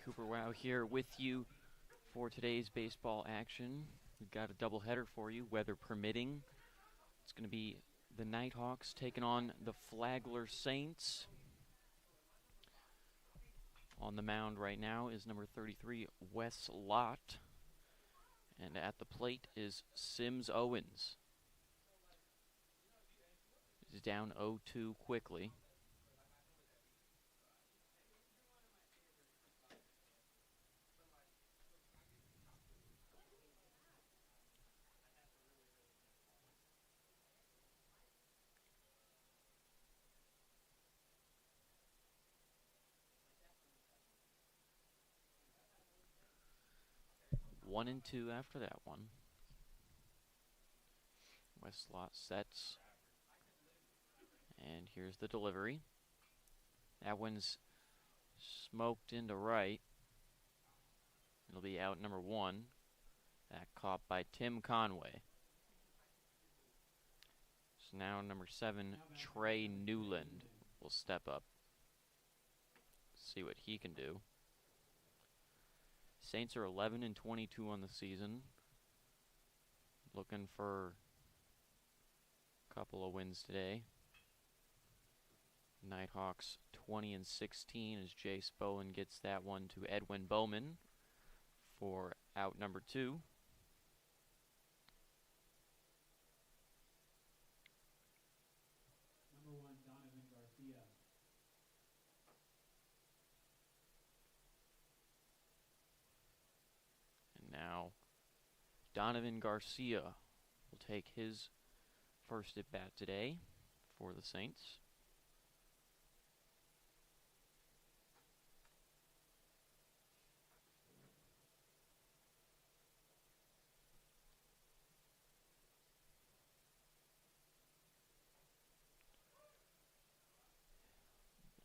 Cooper Wow here with you for today's baseball action. We've got a doubleheader for you, weather permitting. It's going to be the Nighthawks taking on the Flagler Saints. On the mound right now is number 33, Wes Lott. And at the plate is Sims Owens. He's down 0-2 quickly. One and two after that one. Wes Lott sets. And here's the delivery. That one's smoked into right. It'll be out number one. That caught by Tim Conway. So now number 7, Trey Newland will step up. See what he can do. Saints are 11 and 22 on the season. Looking for a couple of wins today. Nighthawks 20 and 16 as Jace Bowen gets that one to Edwin Bowman for out number 2. Number 1, Donovan Garcia. And now Donovan Garcia will take his first at bat today for the Saints.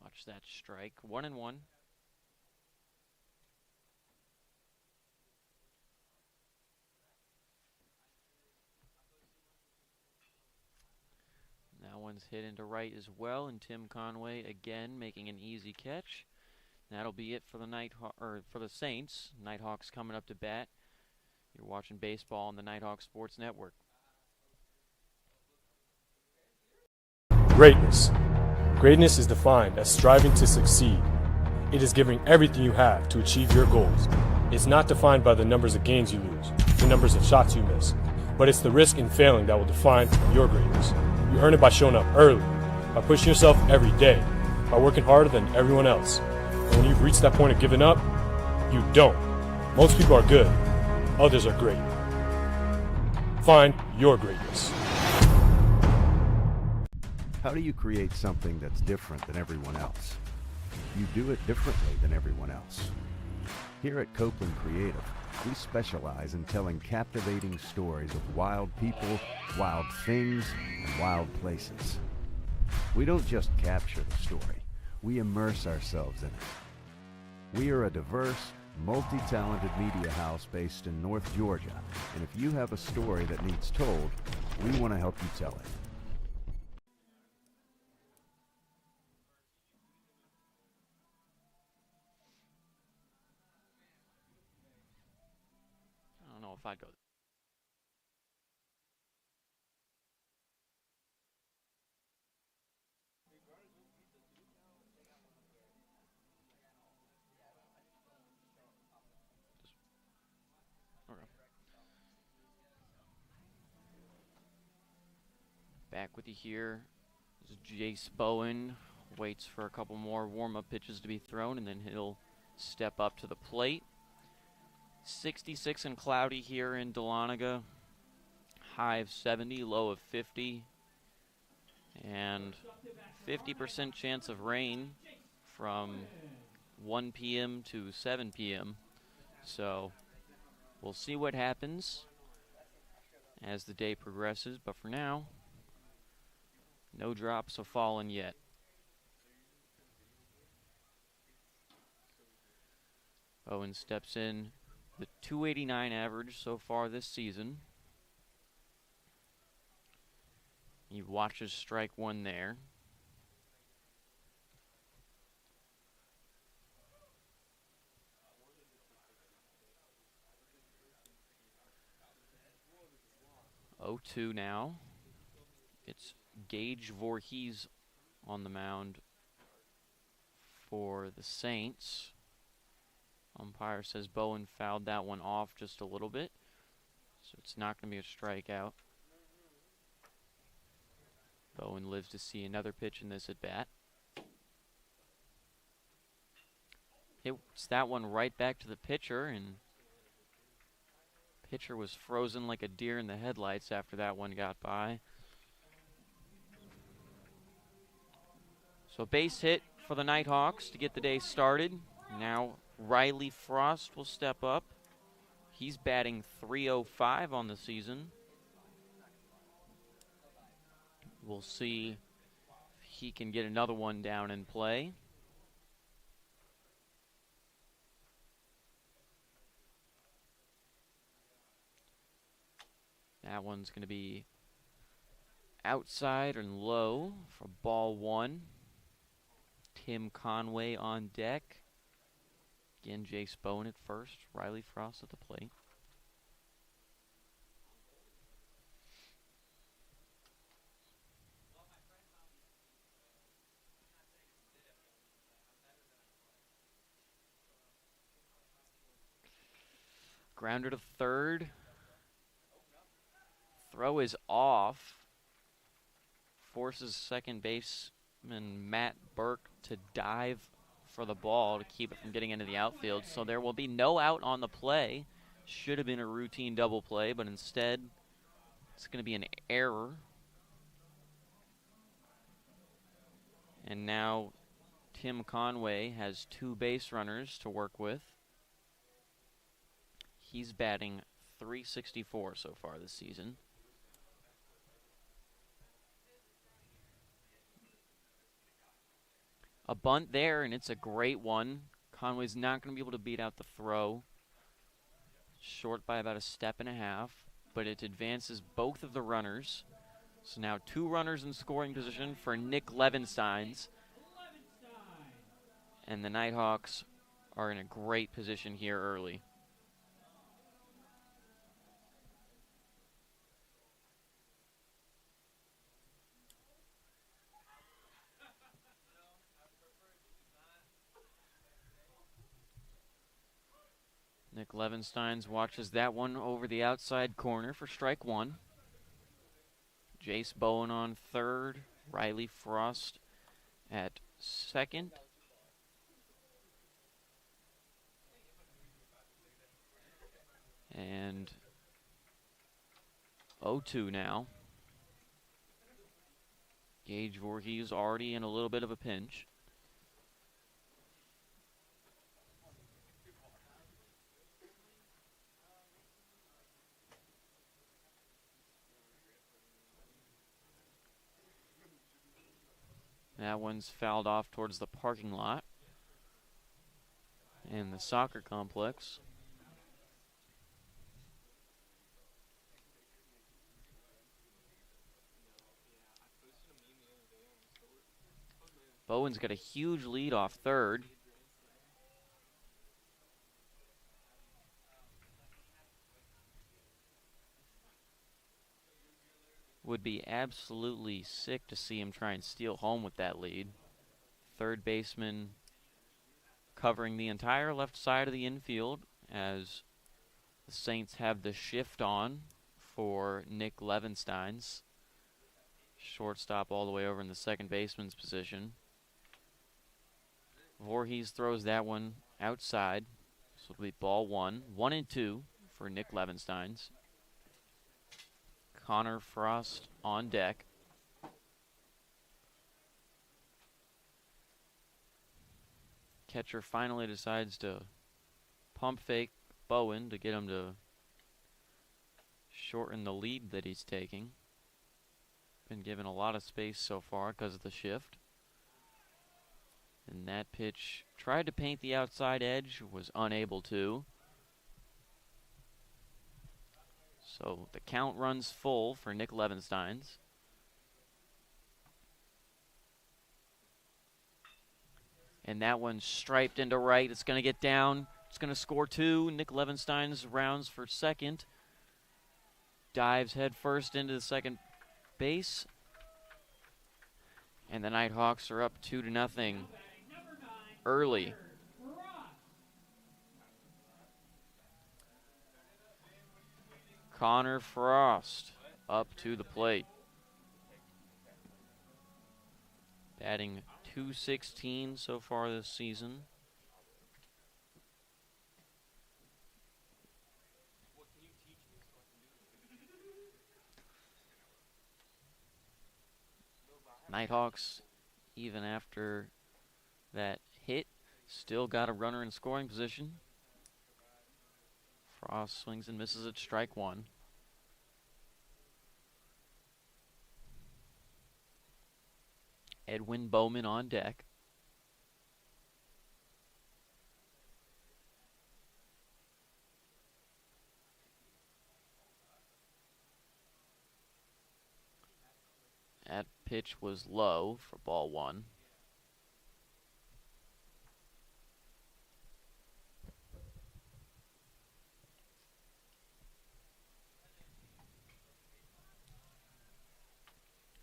Watch that strike. 1-1. That one's hit into right as well, and Tim Conway again making an easy catch. That'll be it for the Saints. Nighthawks coming up to bat. You're watching baseball on the Nighthawk Sports Network. Greatness. Greatness is defined as striving to succeed. It is giving everything you have to achieve your goals. It's not defined by the numbers of games you lose, the numbers of shots you miss, but it's the risk in failing that will define your greatness. You earn it by showing up early, by pushing yourself every day, by working harder than everyone else. And when you've reached that point of giving up, you don't. Most people are good, others are great. Find your greatness. How do you create something that's different than everyone else? You do it differently than everyone else. Here at Copeland Creative, we specialize in telling captivating stories of wild people, wild things, and wild places. We don't just capture the story, we immerse ourselves in it. We are a diverse, multi-talented media house based in North Georgia, and if you have a story that needs told, we want to help you tell it. I don't know if I'd go. Okay. Back with you here is Jace Bowen. Waits for a couple more warm-up pitches to be thrown, and then he'll step up to the plate. 66 and cloudy here in Dahlonega. High of 70, low of 50. And 50% chance of rain from 1 p.m. to 7 p.m. So we'll see what happens as the day progresses. But for now, no drops have fallen yet. Bowen steps in. The .289 average so far this season. He watches strike one there. 0-2 now. It's Gage Voorhees on the mound for the Saints. Umpire says Bowen fouled that one off just a little bit, so it's not going to be a strikeout. Bowen lives to see another pitch in this at-bat. Hits that one right back to the pitcher, and pitcher was frozen like a deer in the headlights after that one got by. So base hit for the Nighthawks to get the day started. Now Riley Frost will step up. He's batting .305 on the season. We'll see if he can get another one down in play. That one's going to be outside and low for ball one. Tim Conway on deck. Again, Jace Bowen at first. Riley Frost at the plate. Grounder to third. Throw is off. Forces second baseman Matt Burke to dive for the ball to keep it from getting into the outfield. So there will be no out on the play. Should have been a routine double play, but instead it's going to be an error. And now Tim Conway has two base runners to work with. He's batting .364 so far this season. A bunt there, and it's a great one. Conway's not going to be able to beat out the throw. Short by about a step and a half, but it advances both of the runners. So now two runners in scoring position for Nick Levensteins. And the Nighthawks are in a great position here early. Nick Levensteins watches that one over the outside corner for strike one. Jace Bowen on third. Riley Frost at second. And 0-2 now. Gage Voorhees already in a little bit of a pinch. That one's fouled off towards the parking lot and the soccer complex. Bowen's got a huge lead off third. Would be absolutely sick to see him try and steal home with that lead. Third baseman covering the entire left side of the infield as the Saints have the shift on for Nick Levensteins. Shortstop all the way over in the second baseman's position. Voorhees throws that one outside. So it'll be ball one. 1-2 for Nick Levensteins. Connor Frost on deck. Catcher finally decides to pump fake Bowen to get him to shorten the lead that he's taking. Been given a lot of space so far because of the shift. And that pitch tried to paint the outside edge, was unable to. So the count runs full for Nick Levensteins. And that one's striped into right. It's going to get down. It's going to score two. Nick Levensteins rounds for second. dives headfirst into the second base. And the Nighthawks are up 2-0 early. Connor Frost up to the plate. Batting .216 so far this season. Nighthawks, even after that hit, still got a runner in scoring position. Frost swings and misses at strike one. Edwin Bowman on deck. That pitch was low for ball one.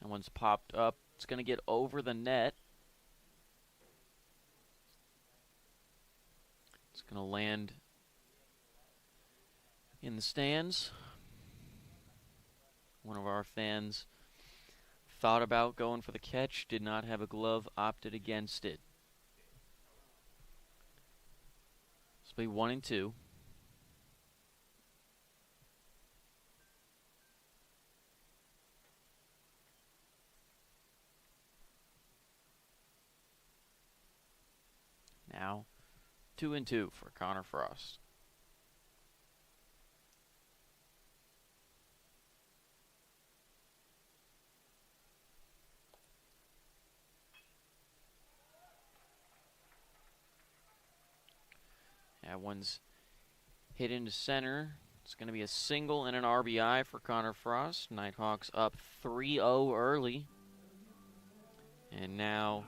That one's popped up. It's going to get over the net. It's going to land in the stands. One of our fans thought about going for the catch, did not have a glove, opted against it. This will be 1-2. Now 2-2 for Connor Frost. That one's hit into center. It's going to be a single and an RBI for Connor Frost. Nighthawks up 3-0 early. And now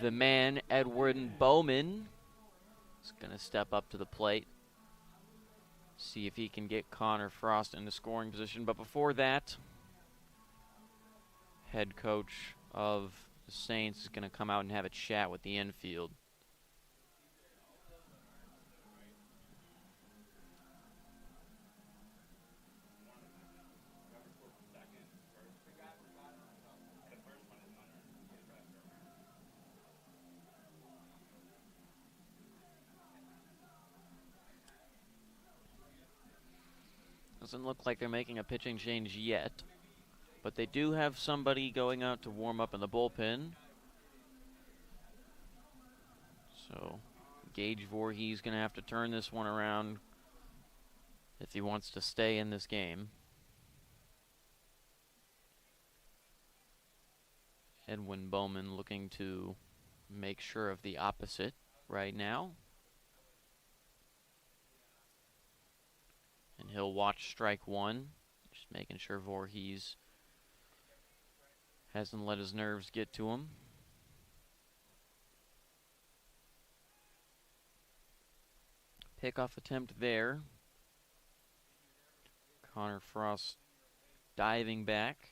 the man, Edwin Bowman, is going to step up to the plate. See if he can get Connor Frost into scoring position. But before that, head coach of the Saints is going to come out and have a chat with the infield. Doesn't look like they're making a pitching change yet, but they do have somebody going out to warm up in the bullpen. So Gage Voorhees going to have to turn this one around if he wants to stay in this game. Edwin Bowman looking to make sure of the opposite right now. And he'll watch strike one, just making sure Voorhees hasn't let his nerves get to him. Pickoff attempt there. Connor Frost diving back,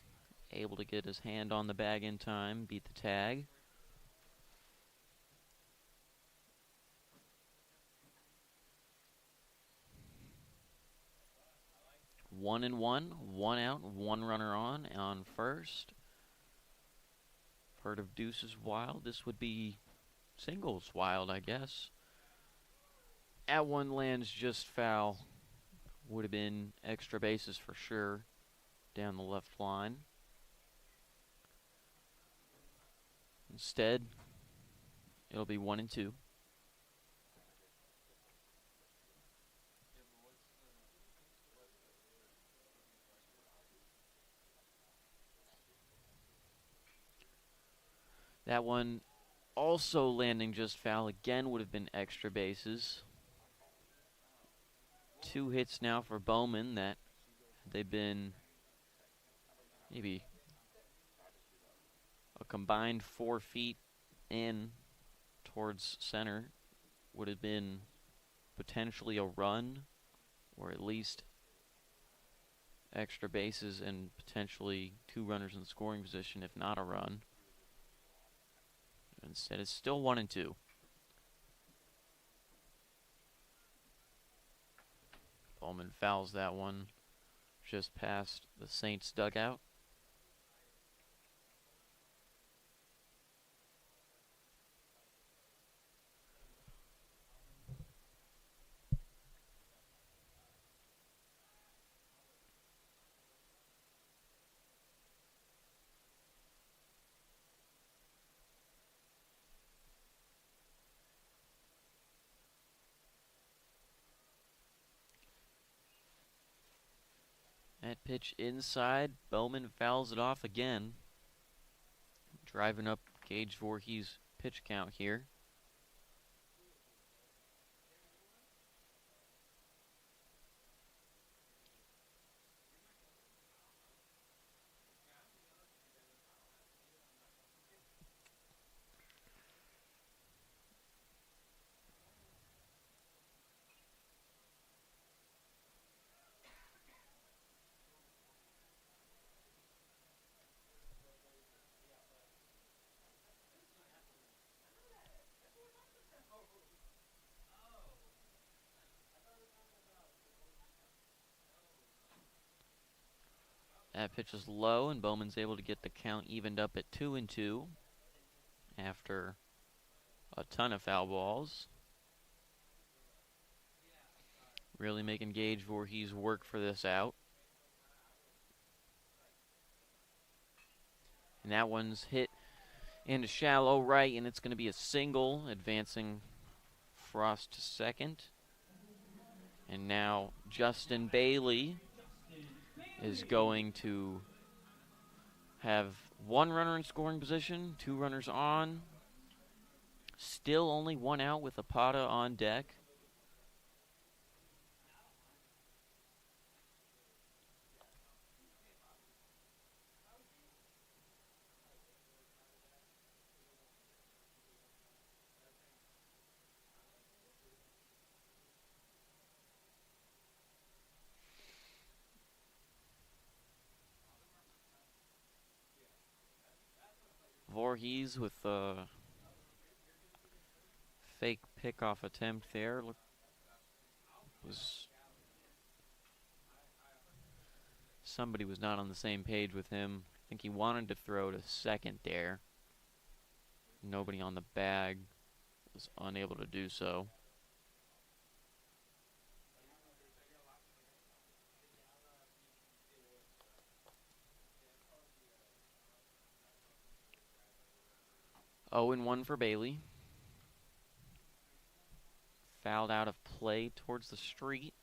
able to get his hand on the bag in time, beat the tag. One and one out, one runner on first. Part of Deuce's wild. This would be singles wild, I guess. At one lands just foul. Would have been extra bases for sure down the left line. Instead, it'll be 1-2. That one also landing just foul. Again, would have been extra bases. 2 hits now for Bowman that they've been maybe a combined 4 feet in towards center. Would have been potentially a run or at least extra bases and potentially 2 runners in scoring position, if not a run. Instead, it's still 1-2. Bowman fouls that one just past the Saints dugout. That pitch inside, Bowman fouls it off again, driving up Gage Voorhees' pitch count here. That pitch is low, and Bowman's able to get the count evened up at 2-2 after a ton of foul balls. Really making Gage Voorhees work for this out. And that one's hit into shallow right, and it's going to be a single, advancing Frost to second. And now Justin Bailey is going to have 1 runner in scoring position, 2 runners on. Still only 1 out with Apata on deck. Voorhees with a fake pickoff attempt there. Somebody was not on the same page with him. I think he wanted to throw to second there. Nobody on the bag was unable to do so. Oh, and 1 for Bailey. Fouled out of play towards the street.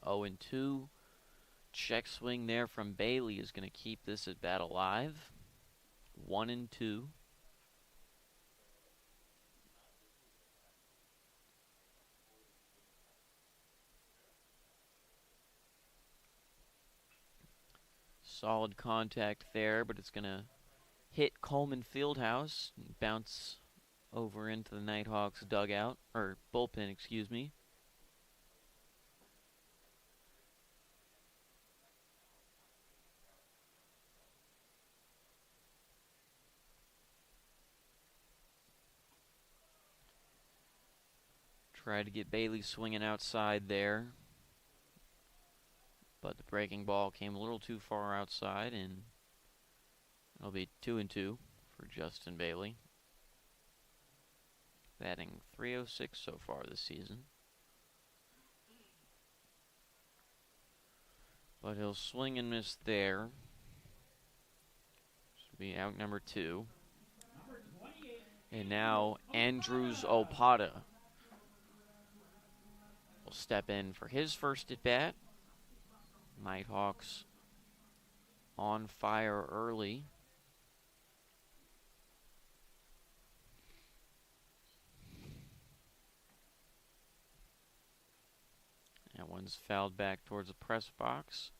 Oh, and 2. Check swing there from Bailey is going to keep this at bat alive. 1-2. Solid contact there, but it's going to hit Coleman Fieldhouse and bounce over into the Nighthawks dugout, or bullpen, excuse me. Tried to get Bailey swinging outside there, but the breaking ball came a little too far outside, and it'll be 2-2 for Justin Bailey. Batting .306 so far this season. But he'll swing and miss there. This will be out number 2. And now Andrews Opata will step in for his first at bat. Nighthawks on fire early. That one one's fouled back towards the press box.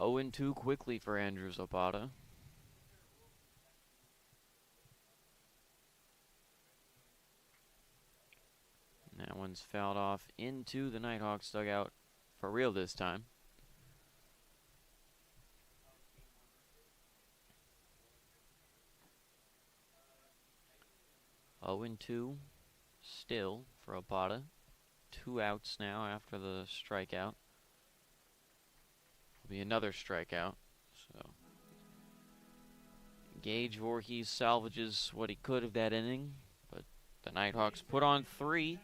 Oh, and 2 quickly for Andrew Zapata. That one's fouled off into the Nighthawks dugout for real this time. Oh, and 2 still for Zapata. 2 outs now after the strikeout. Will be another strikeout. So Gage Voorhees salvages what he could of that inning, but the Nighthawks put on 3.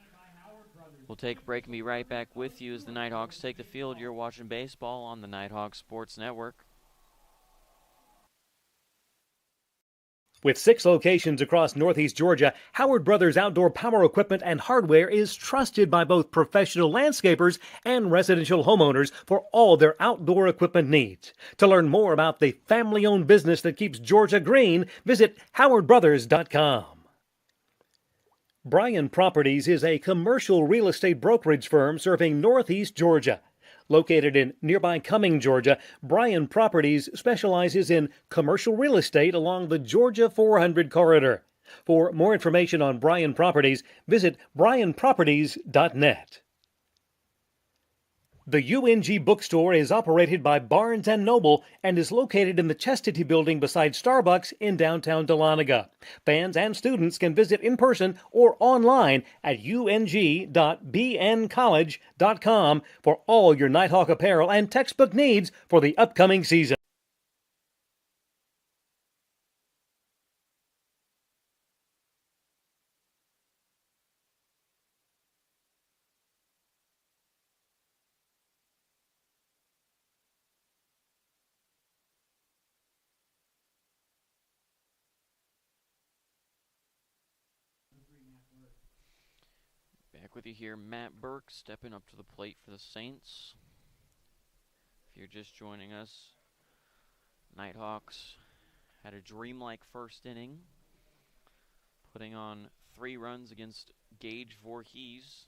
We'll take a break and be right back with you as the Nighthawks take the field. You're watching baseball on the Nighthawk Sports Network. With 6 locations across Northeast Georgia, Howard Brothers Outdoor Power Equipment and Hardware is trusted by both professional landscapers and residential homeowners for all their outdoor equipment needs. To learn more about the family-owned business that keeps Georgia green, visit howardbrothers.com. Bryan Properties is a commercial real estate brokerage firm serving Northeast Georgia. Located in nearby Cumming, Georgia, Bryan Properties specializes in commercial real estate along the Georgia 400 corridor. For more information on Bryan Properties, visit bryanproperties.net. The UNG bookstore is operated by Barnes & Noble and is located in the Chastity Building beside Starbucks in downtown Dahlonega. Fans and students can visit in person or online at ung.bncollege.com for all your Nighthawk apparel and textbook needs for the upcoming season. Back with you here, Matt Burke stepping up to the plate for the Saints. If you're just joining us, Nighthawks had a dreamlike first inning, putting on 3 runs against Gage Voorhees.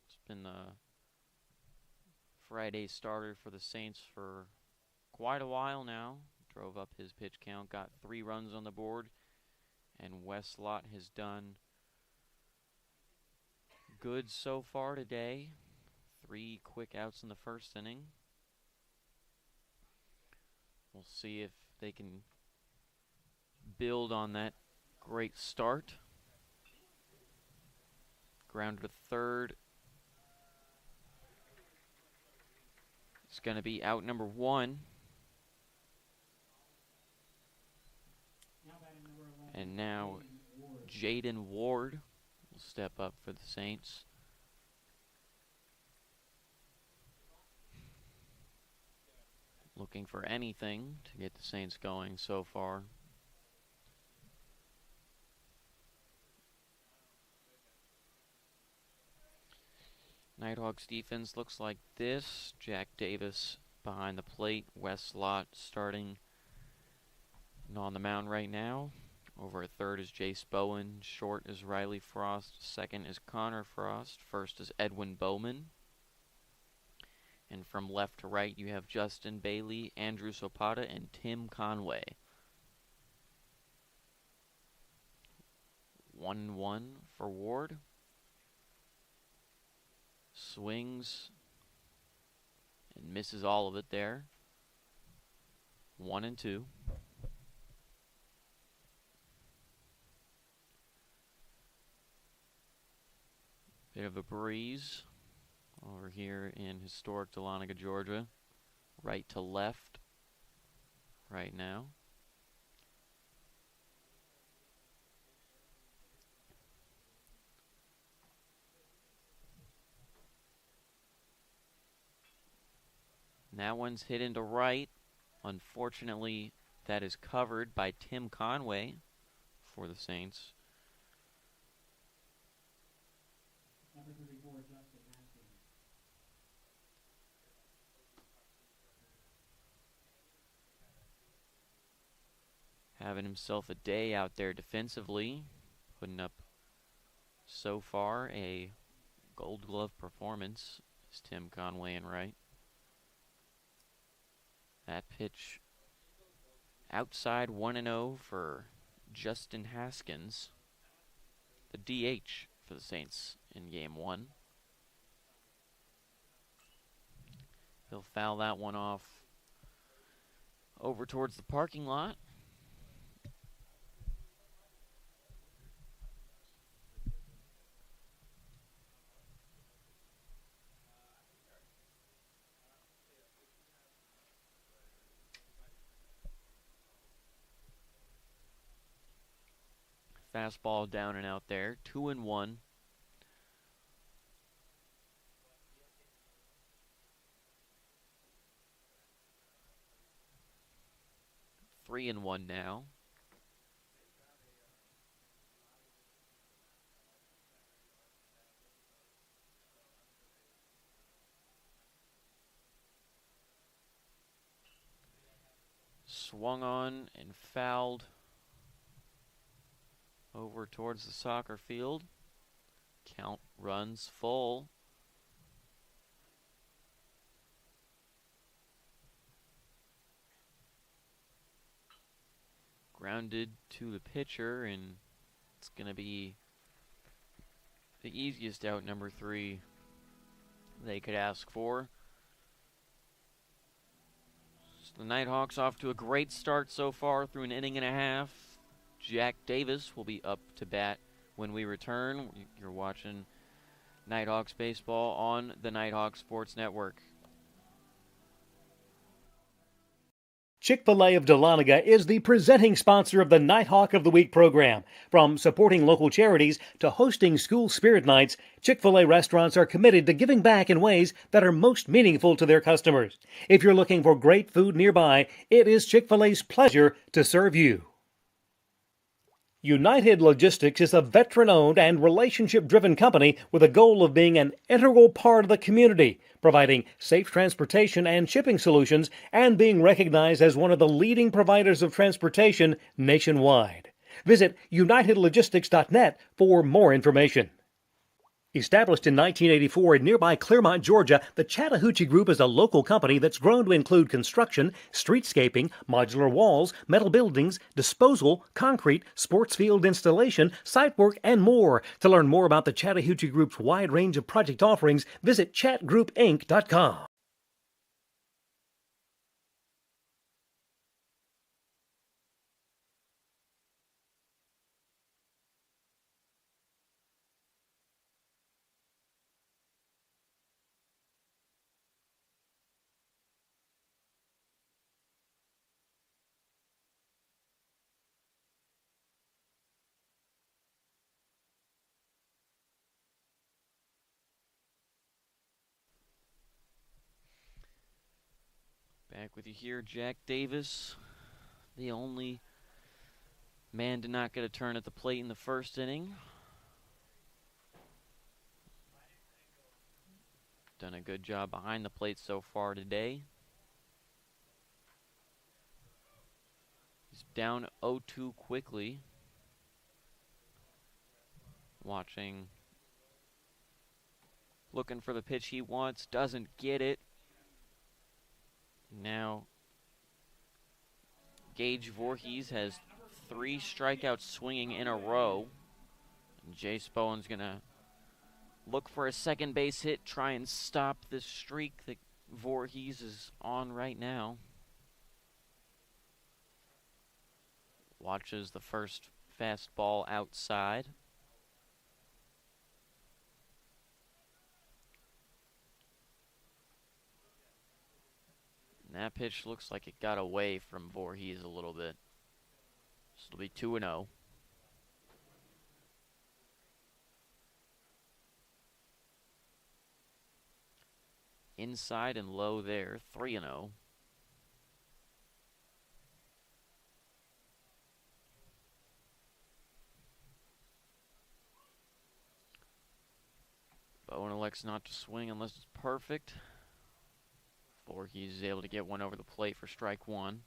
It's been the Friday starter for the Saints for quite a while now. Drove up his pitch count, got 3 runs on the board, and Wes Lott has done good so far today. 3 quick outs in the first inning. We'll see if they can build on that great start. Ground to third. It's going to be out number 1. And now Jaden Ward will step up for the Saints. Looking for anything to get the Saints going so far. Nighthawks defense looks like this. Jack Davis behind the plate. Wes Lott starting and on the mound right now. Over at third is Jace Bowen. Short is Riley Frost. Second is Connor Frost. First is Edwin Bowman. And from left to right, you have Justin Bailey, Andrew Zapata, and Tim Conway. 1-1 for Ward. Swings and misses all of it there. 1-2. Bit of a breeze over here in historic Dahlonega, Georgia. Right to left right now. And that one's hit into right. Unfortunately, that is covered by Tim Conway for the Saints. having himself a day out there defensively, putting up so far a Gold Glove performance, is Tim Conway and right. That pitch outside 1-0 for Justin Haskins, the DH for the Saints in Game 1. He'll foul that one off over towards the parking lot. Fastball down and out there. 2-1. Three and one now. Swung on and fouled over towards the soccer field. Count runs full. Grounded to the pitcher, and it's going to be the easiest out, number 3, they could ask for. So the Nighthawks off to a great start so far through an inning and a half. Jack Davis will be up to bat when we return. You're watching Nighthawks baseball on the Nighthawks Sports Network. Chick-fil-A of Dahlonega is the presenting sponsor of the Nighthawk of the Week program. From supporting local charities to hosting school spirit nights, Chick-fil-A restaurants are committed to giving back in ways that are most meaningful to their customers. If you're looking for great food nearby, it is Chick-fil-A's pleasure to serve you. United Logistics is a veteran-owned and relationship-driven company with a goal of being an integral part of the community, providing safe transportation and shipping solutions, and being recognized as one of the leading providers of transportation nationwide. Visit unitedlogistics.net for more information. Established in 1984 in nearby Clearmont, Georgia, the Chattahoochee Group is a local company that's grown to include construction, streetscaping, modular walls, metal buildings, disposal, concrete, sports field installation, site work, and more. To learn more about the Chattahoochee Group's wide range of project offerings, visit chatgroupinc.com. Back with you here, Jack Davis, the only man to not get a turn at the plate in the first inning. Done a good job behind the plate so far today. He's down 0-2 quickly. Watching, looking for the pitch he wants, doesn't get it. Now, Gage Voorhees has 3 strikeouts swinging in a row. And Jay Spoen's going to look for a second base hit, try and stop this streak that Voorhees is on right now. Watches the first fastball outside. And that pitch looks like it got away from Voorhees a little bit. So it'll be 2-0. Inside and low there, 3-0. Bowen elects not to swing unless it's perfect. Voorhees is able to get one over the plate for strike 1.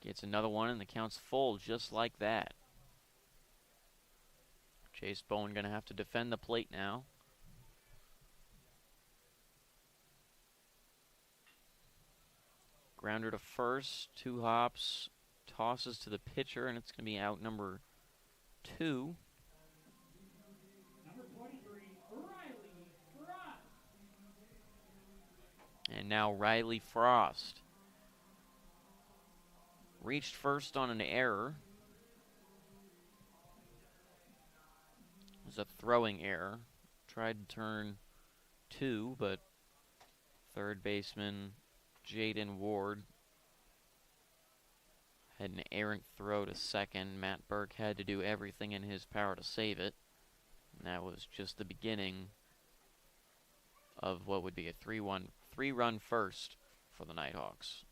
Gets another one, and the count's full just like that. Chase Bowen going to have to defend the plate now. Grounder to first, 2 hops, tosses to the pitcher, and it's going to be out number 2. Number 23, Riley Frost. And now Riley Frost. Reached first on an error. It was a throwing error. Tried to turn 2, but third baseman Jaden Ward had an errant throw to second. Matt Burke had to do everything in his power to save it. And that was just the beginning of what would be a 3-run first for the Nighthawks.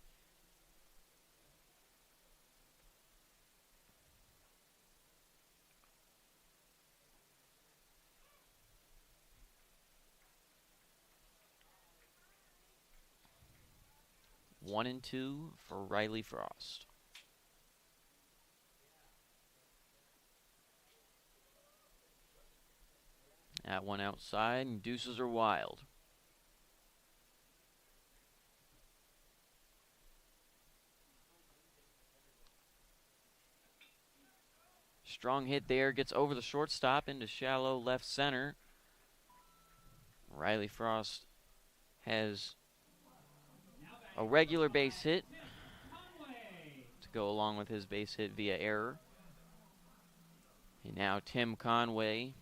One and 2 for Riley Frost. That one outside, and deuces are wild. Strong hit there, gets over the shortstop into shallow left center. Riley Frost has a regular base hit to go along with his base hit via error. And now Tim Conway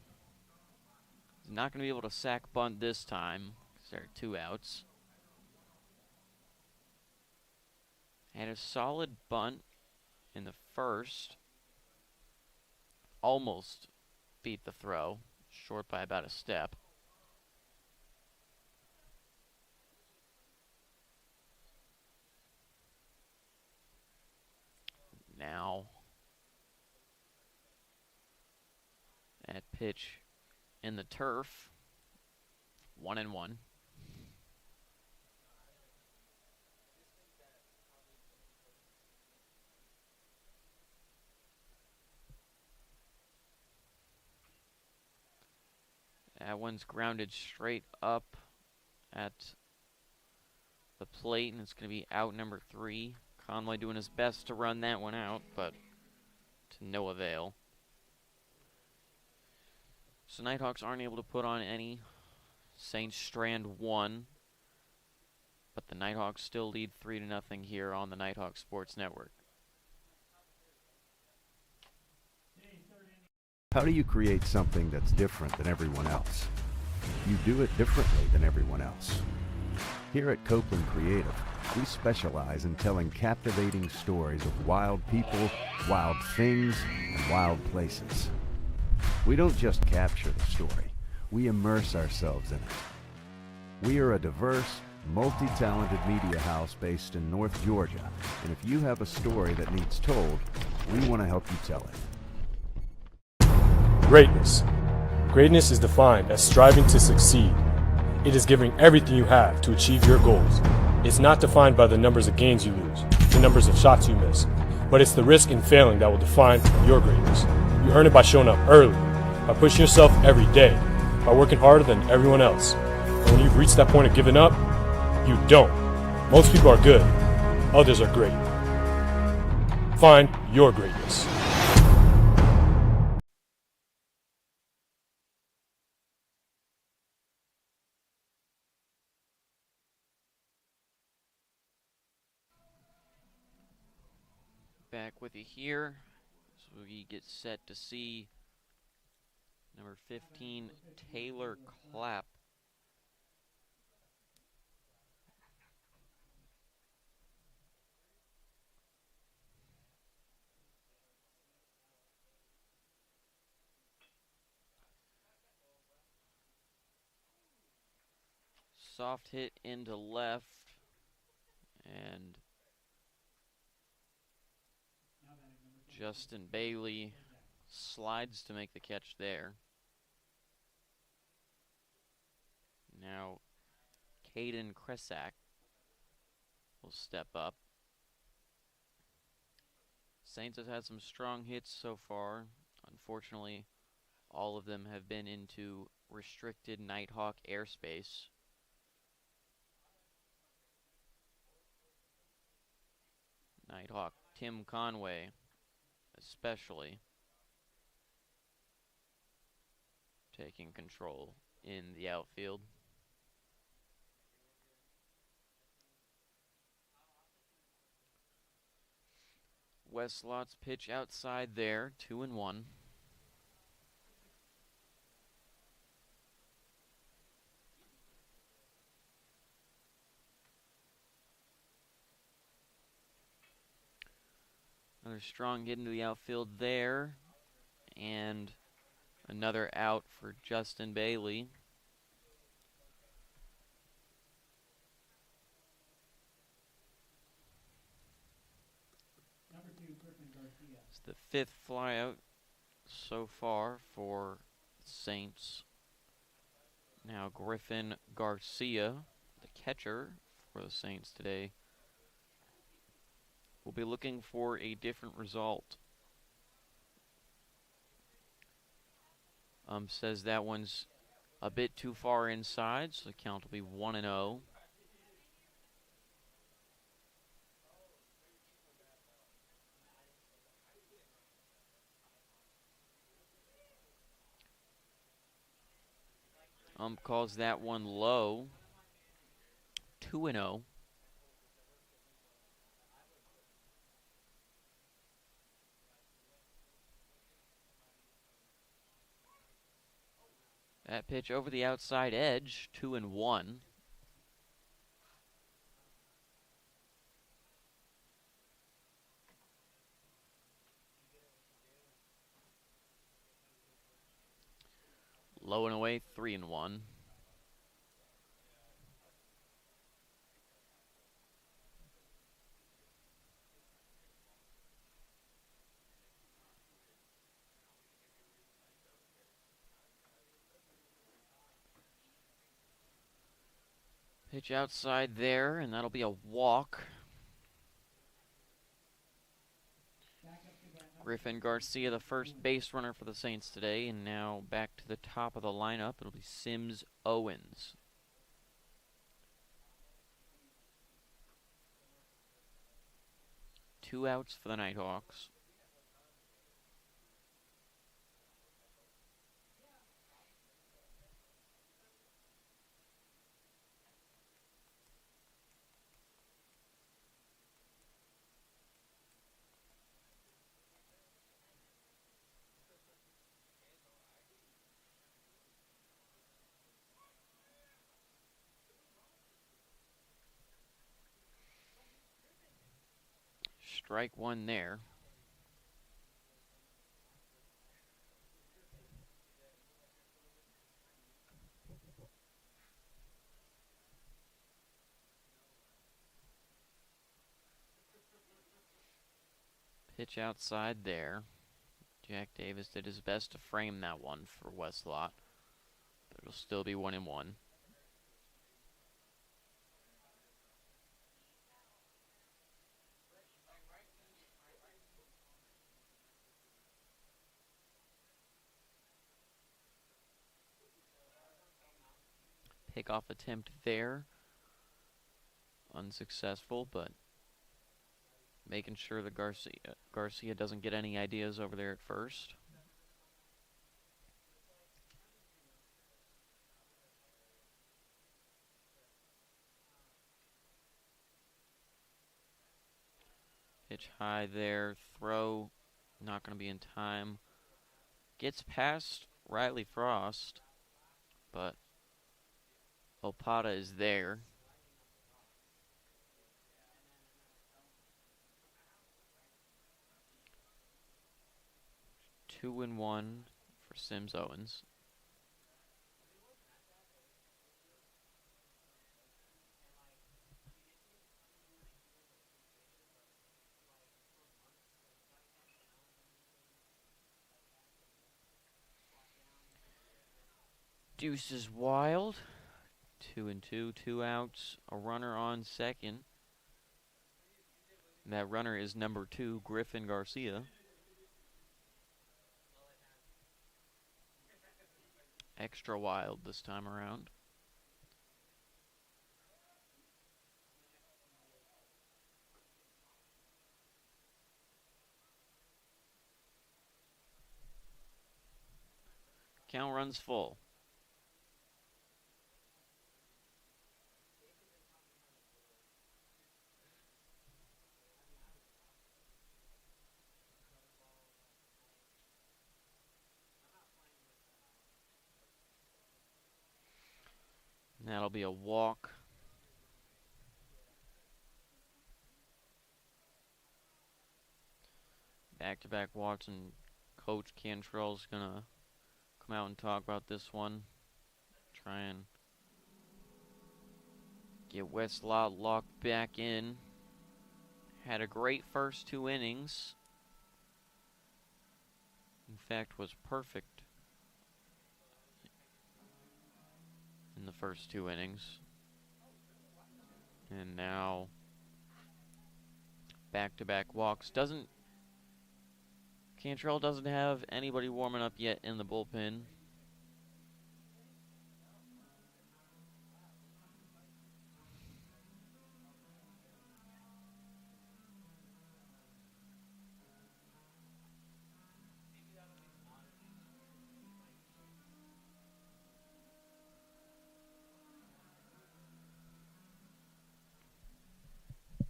is not going to be able to sack bunt this time because there are 2 outs. Had a solid bunt in the first. Almost beat the throw, short by about a step. Now, that pitch in the turf, 1-1. That one's grounded straight up at the plate, and it's going to be out number 3. Conway doing his best to run that one out, but to no avail. So Nighthawks aren't able to put on any. Saints strand 1, but the Nighthawks still lead 3-0 here on the Nighthawk Sports Network. How do you create something that's different than everyone else? You do it differently than everyone else. Here at Copeland Creative, we specialize in telling captivating stories of wild people, wild things, and wild places. We don't just capture the story, we immerse ourselves in it. We are a diverse, multi-talented media house based in North Georgia, and if you have a story that needs told, we want to help you tell it. Greatness. Greatness is defined as striving to succeed. It is giving everything you have to achieve your goals. It's not defined by the numbers of games you lose, the numbers of shots you miss, but it's the risk in failing that will define your greatness. You earn it by showing up early, by pushing yourself every day, by working harder than everyone else. And when you've reached that point of giving up, you don't. Most people are good, others are great. Find your greatness. Back with you here, so we get set to see number 15, Taylor Clapp. Soft hit into left, and Justin Bailey slides to make the catch there. Now, Caden Kresak will step up. Saints has had some strong hits so far. Unfortunately, all of them have been into restricted Nighthawk airspace. Nighthawk, Tim Conway, especially, taking control in the outfield. Westlot's pitch outside there, 2-1. Another strong hit into the outfield there, and another out for Justin Bailey. Number 2, Griffin Garcia. It's the 5th flyout so far for Saints. Now Griffin Garcia, the catcher for the Saints today, will be looking for a different result. Says that one's a bit too far inside, so the count will be 1-0. Calls that one low, 2-0. That pitch over the outside edge, 2-1. Low and away, 3-1. Pitch outside there, and that'll be a walk. Griffin Garcia, the first base runner for the Saints today, and now back to the top of the lineup. It'll be Sims Owens. Two outs for the Nighthawks. Strike one there. Pitch outside there. Jack Davis did his best to frame that one for Westlot, but it'll still be 1-1. Pickoff attempt there. Unsuccessful, but making sure that Garcia doesn't get any ideas over there at first. Pitch high there, throw not going to be in time. Gets past Riley Frost, but Opata is there. Two and one for Sims Owens. Deuce is wild. 2-2, 2 outs, a runner on second. And that runner is number 2, Griffin Garcia. Extra wild this time around. Count runs full. And that'll be a walk. Back-to-back walks, and Coach Cantrell's gonna come out and talk about this one. Try and get Westlot locked back in. Had a great first 2 innings. In fact, was perfect in the first 2 innings. And now back-to-back walks. Cantrell doesn't have anybody warming up yet in the bullpen.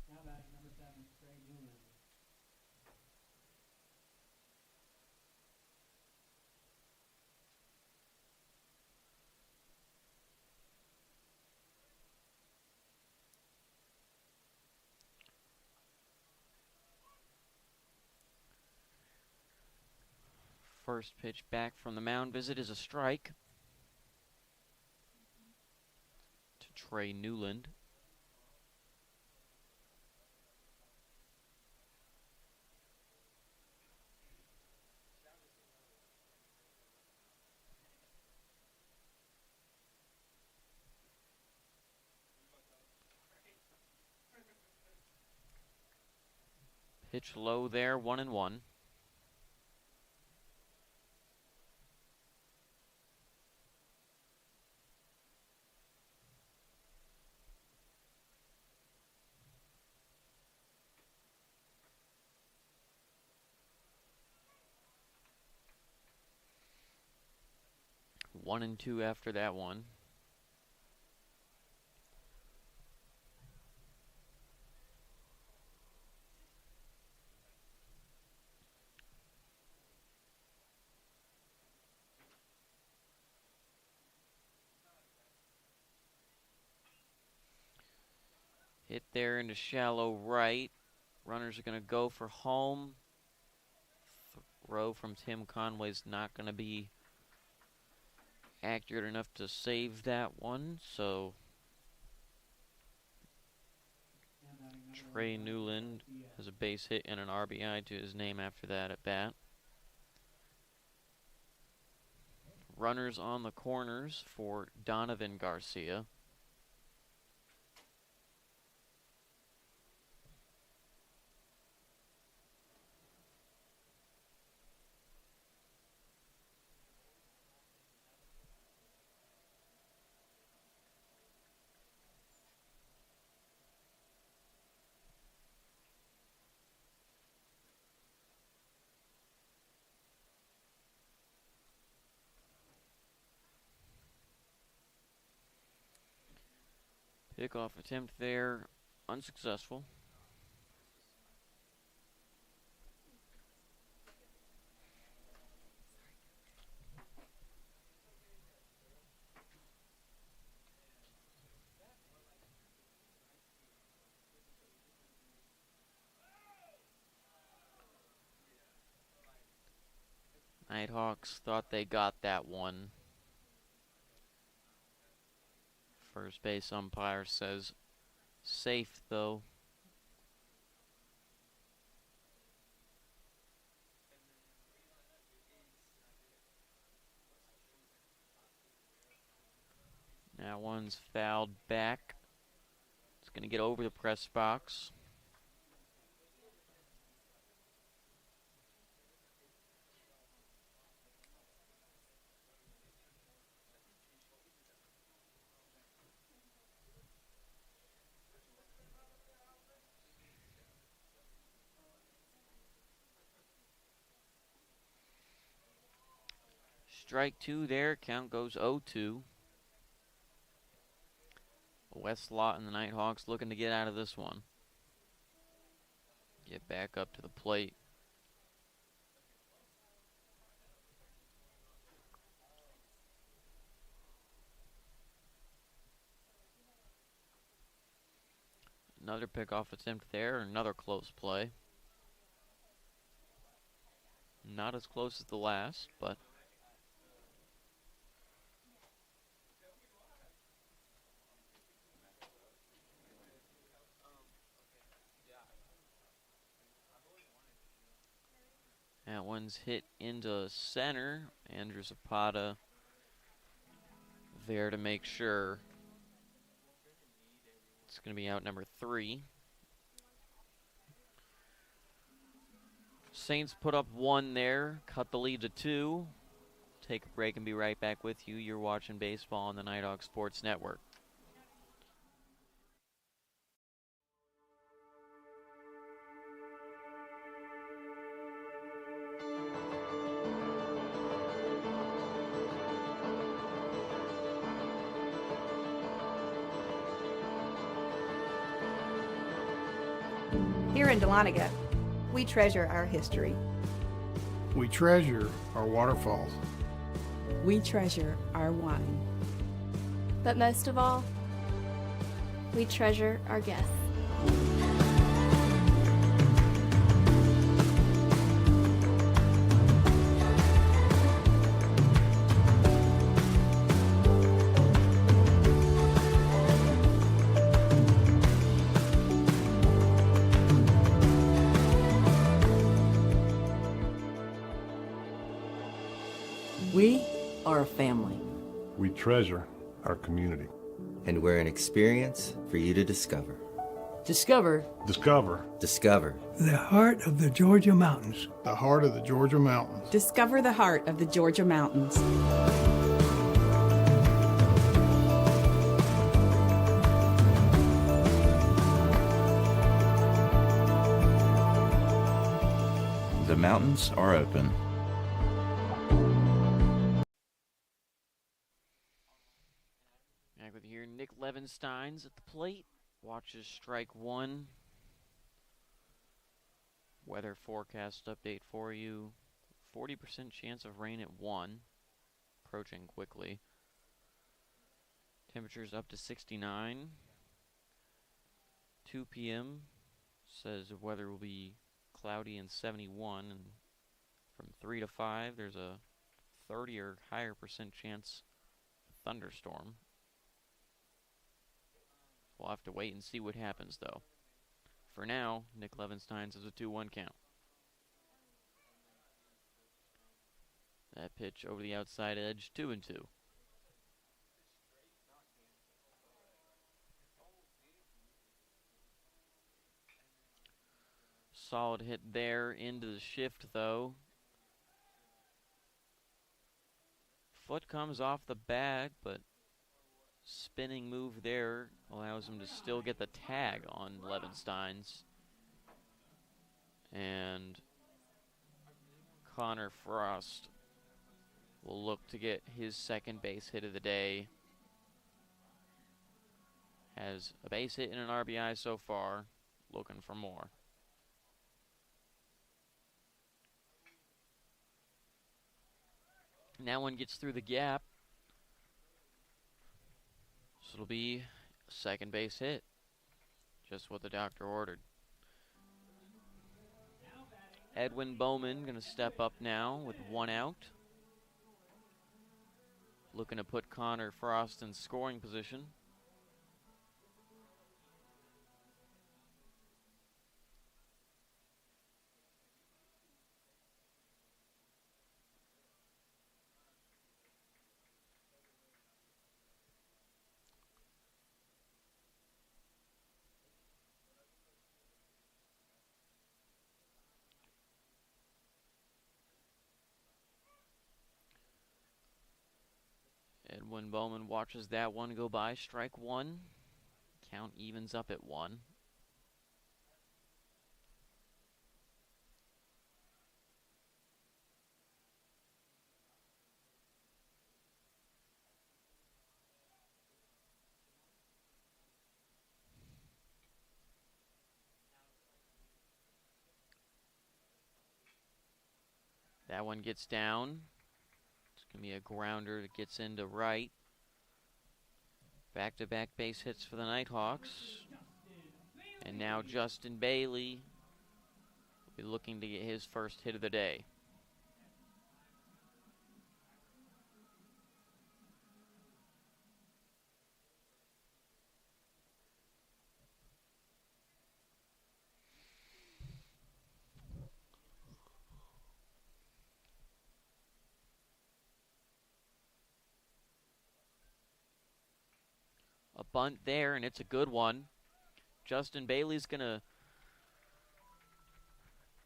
Now batting number 7, Trey Newland. First pitch back from the mound visit is a strike to Trey Newland. Pitch low there, 1-1. One and two after that one. Hit there into shallow right. Runners are going to go for home. Throw from Tim Conway's not going to be accurate enough to save that one, so Trey Newland has a base hit and an RBI to his name after that at bat. Runners on the corners for Donovan Garcia. Pickoff attempt there, unsuccessful. Nighthawks thought they got that one. First base umpire says safe, though. That one's fouled back. It's going to get over the press box. Strike 2 there. Count goes 0-2. Westlot and the Nighthawks looking to get out of this one. Get back up to the plate. Another pickoff attempt there. Another close play. Not as close as the last, but that one's hit into center. Andrew Zapata there to make sure. It's going to be out number 3. Saints put up 1 there, cut the lead to 2. Take a break and be right back with you. You're watching baseball on the Nighthawk Sports Network. Here in Dahlonega, we treasure our history. We treasure our waterfalls. We treasure our wine. But most of all, we treasure our guests. We are a family. We treasure our community. And we're an experience for you to discover. Discover. Discover. Discover. The heart of the Georgia mountains. The heart of the Georgia mountains. Discover the heart of the Georgia mountains. The mountains are open. Back with here, Nick Levensteins at the plate. Watches strike 1. Weather forecast update for you. 40% chance of rain at 1. Approaching quickly. Temperatures up to 69. 2 p.m. says the weather will be cloudy and 71. And from 3 to 5, there's a 30 or higher percent chance of thunderstorm. We'll have to wait and see what happens, though. For now, Nick Levensteins has a 2-1 count. That pitch over the outside edge, 2-2. Solid hit there into the shift, though. Foot comes off the bag, but spinning move there allows him to still get the tag on Levensteins. And Connor Frost will look to get his second base hit of the day. Has a base hit and an RBI so far, looking for more. Now one gets through the gap. So it'll be a second base hit. Just what the doctor ordered. Edwin Bowman going to step up now with 1 out. Looking to put Connor Frost in scoring position. Edwin Bowman watches that one go by. Strike 1. Count evens up at 1. That one gets down. It's going to be a grounder that gets into right. Back-to-back base hits for the Nighthawks. And now Justin Bailey will be looking to get his first hit of the day. A bunt there, and it's a good one. Justin Bailey's going to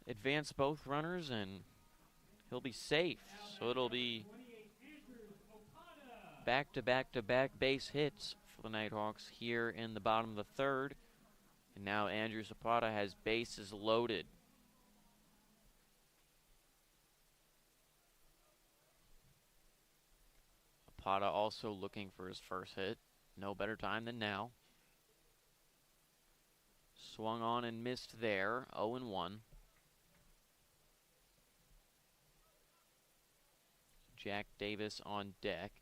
advance both runners, and he'll be safe. So it'll be back-to-back-to-back base hits for the Nighthawks here in the bottom of the third. And now Andrew Zapata has bases loaded. Zapata also looking for his first hit. No better time than now. Swung on and missed there. 0-1. Jack Davis on deck.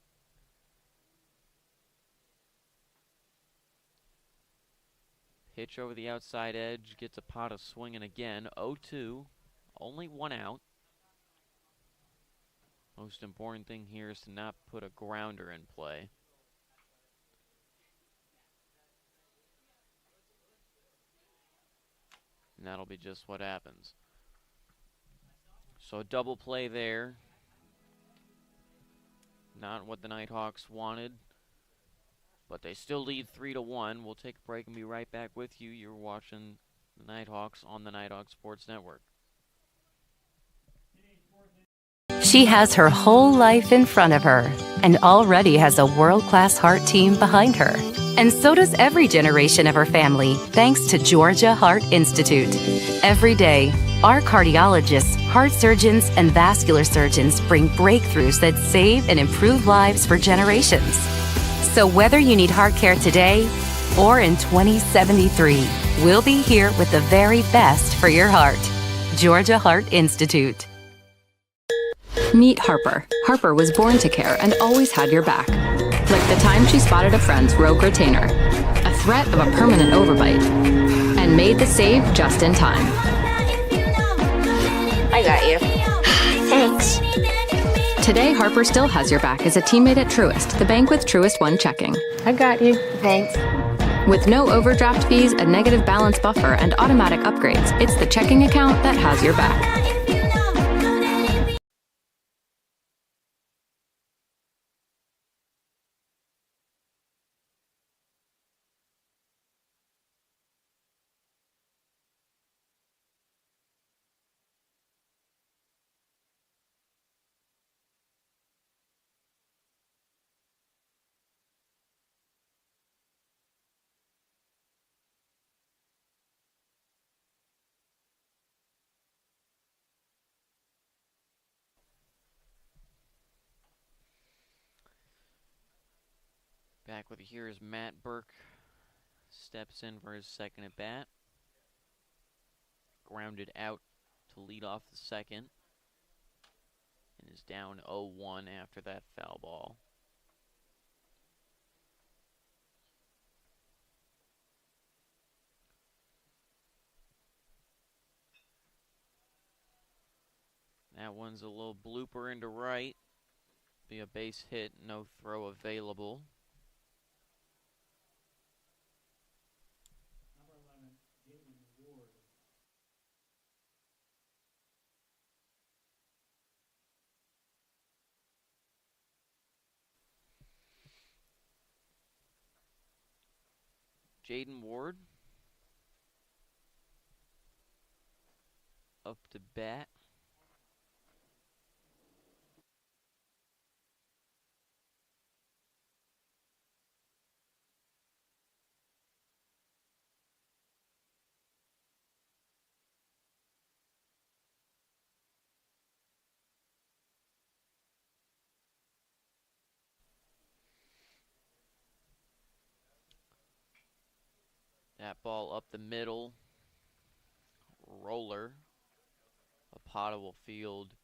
Pitch over the outside edge. Gets Zapata swinging again. 0-2. Only one out. Most important thing here is to not put a grounder in play. And that'll be just what happens. So a double play there. Not what the Nighthawks wanted. But they still lead 3-1. We'll take a break and be right back with you. You're watching the Nighthawks on the Nighthawk Sports Network. She has her whole life in front of her and already has a world-class heart team behind her. And so does every generation of her family, thanks to Georgia Heart Institute. Every day, our cardiologists, heart surgeons, and vascular surgeons bring breakthroughs that save and improve lives for generations. So whether you need heart care today or in 2073, we'll be here with the very best for your heart. Georgia Heart Institute. Meet Harper. Harper was born to care and always had your back. Like the time she spotted a friend's rogue retainer, a threat of a permanent overbite, and made the save just in time. I got you. Thanks. Today, Harper still has your back as a teammate at Truist, the bank with Truist One checking. I got you. Thanks. With no overdraft fees, a negative balance buffer, and automatic upgrades, it's the checking account that has your back. Back with you here is Matt Burke. Steps in for his second at bat. Grounded out to lead off the second. And is down 0-1 after that foul ball. That one's a little blooper into right. Be a base hit, no throw available. Jaden Ward up to bat. That ball up the middle. Roller. Zapata will field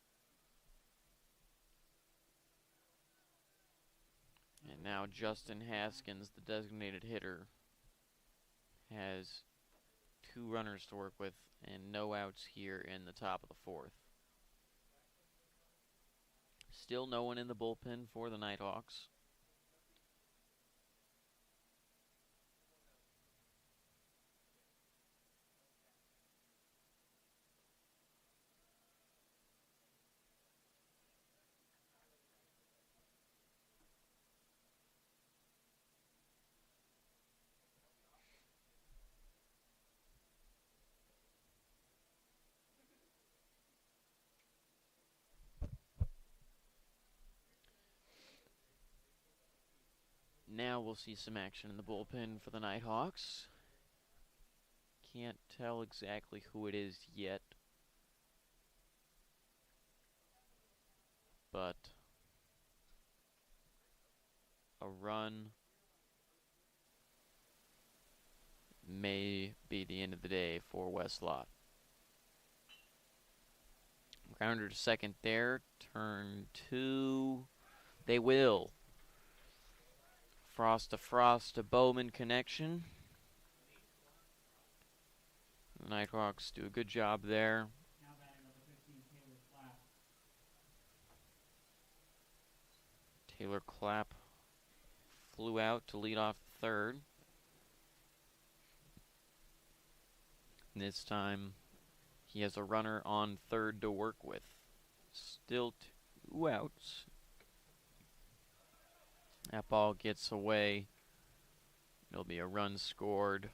And now Justin Haskins, the designated hitter, has 2 runners to work with and no outs here in the top of the 4th. Still no one in the bullpen for the Nighthawks. Now we'll see some action in the bullpen for the Nighthawks. Can't tell exactly who it is yet, but a run may be the end of the day for Westlot. Grounder to second there. Turn 2. They will. Frost to Bowman connection. The Nighthawks do a good job there. Now batting number 15, Taylor Clapp. Taylor Clapp flew out to lead off the 3rd. This time he has a runner on 3rd to work with. Still 2 outs. That ball gets away. There'll be a run scored.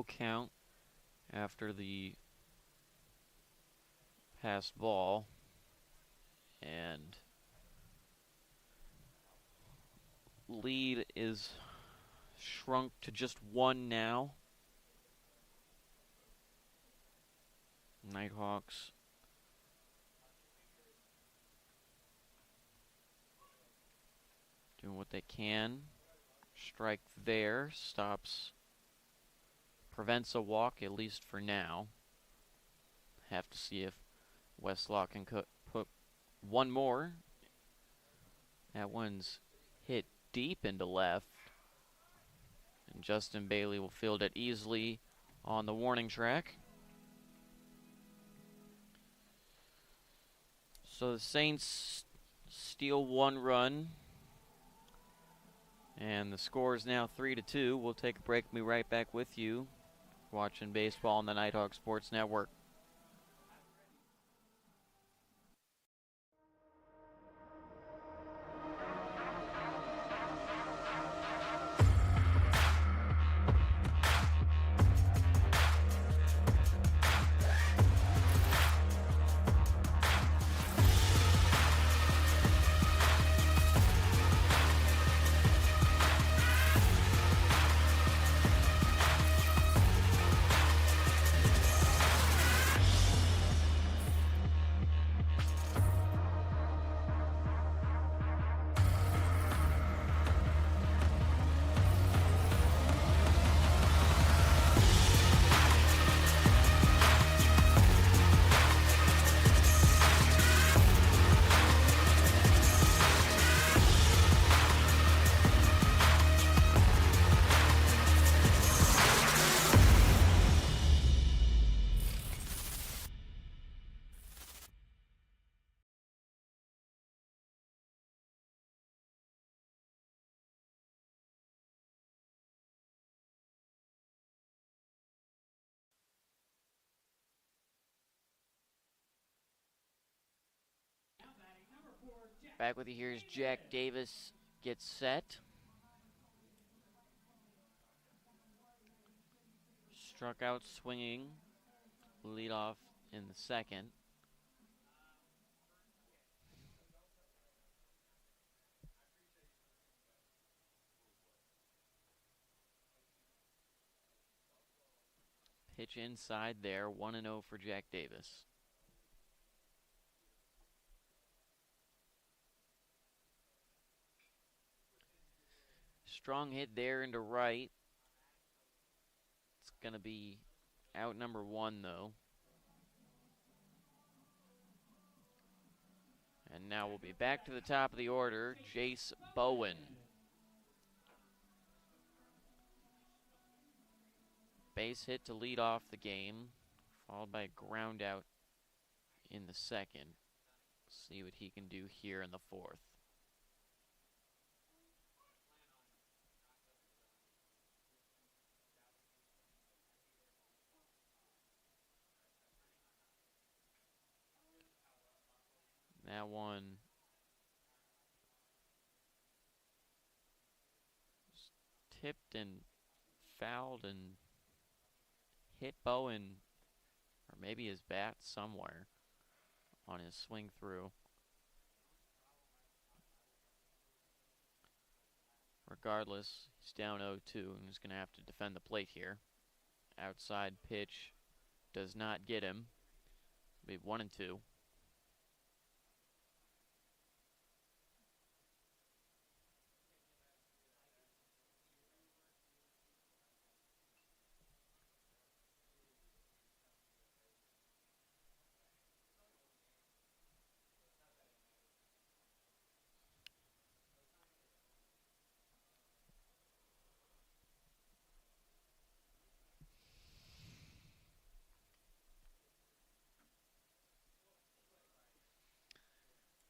Count after the pass ball, and lead is shrunk to just 1 now. Nighthawks doing what they can. Strike there, prevents a walk, at least for now. Have to see if Westlot can put one more. That one's hit deep into left. And Justin Bailey will field it easily on the warning track. So the Saints steal 1 run. And the score is now 3-2. We'll take a break and be right back with you. Watching baseball on the Nighthawk Sports Network. Back with you here is Jack Davis gets set. Struck out swinging, lead off in the 2nd. Pitch inside there, 1-0 for Jack Davis. Strong hit there into right. It's going to be out number 1, though. And now we'll be back to the top of the order, Jace Bowen. Base hit to lead off the game, followed by a ground out in the second. See what he can do here in the fourth. That one tipped and fouled and hit Bowen, or maybe his bat somewhere on his swing through. Regardless, he's down 0-2 and he's going to have to defend the plate here. Outside pitch does not get him. It'll be 1-2.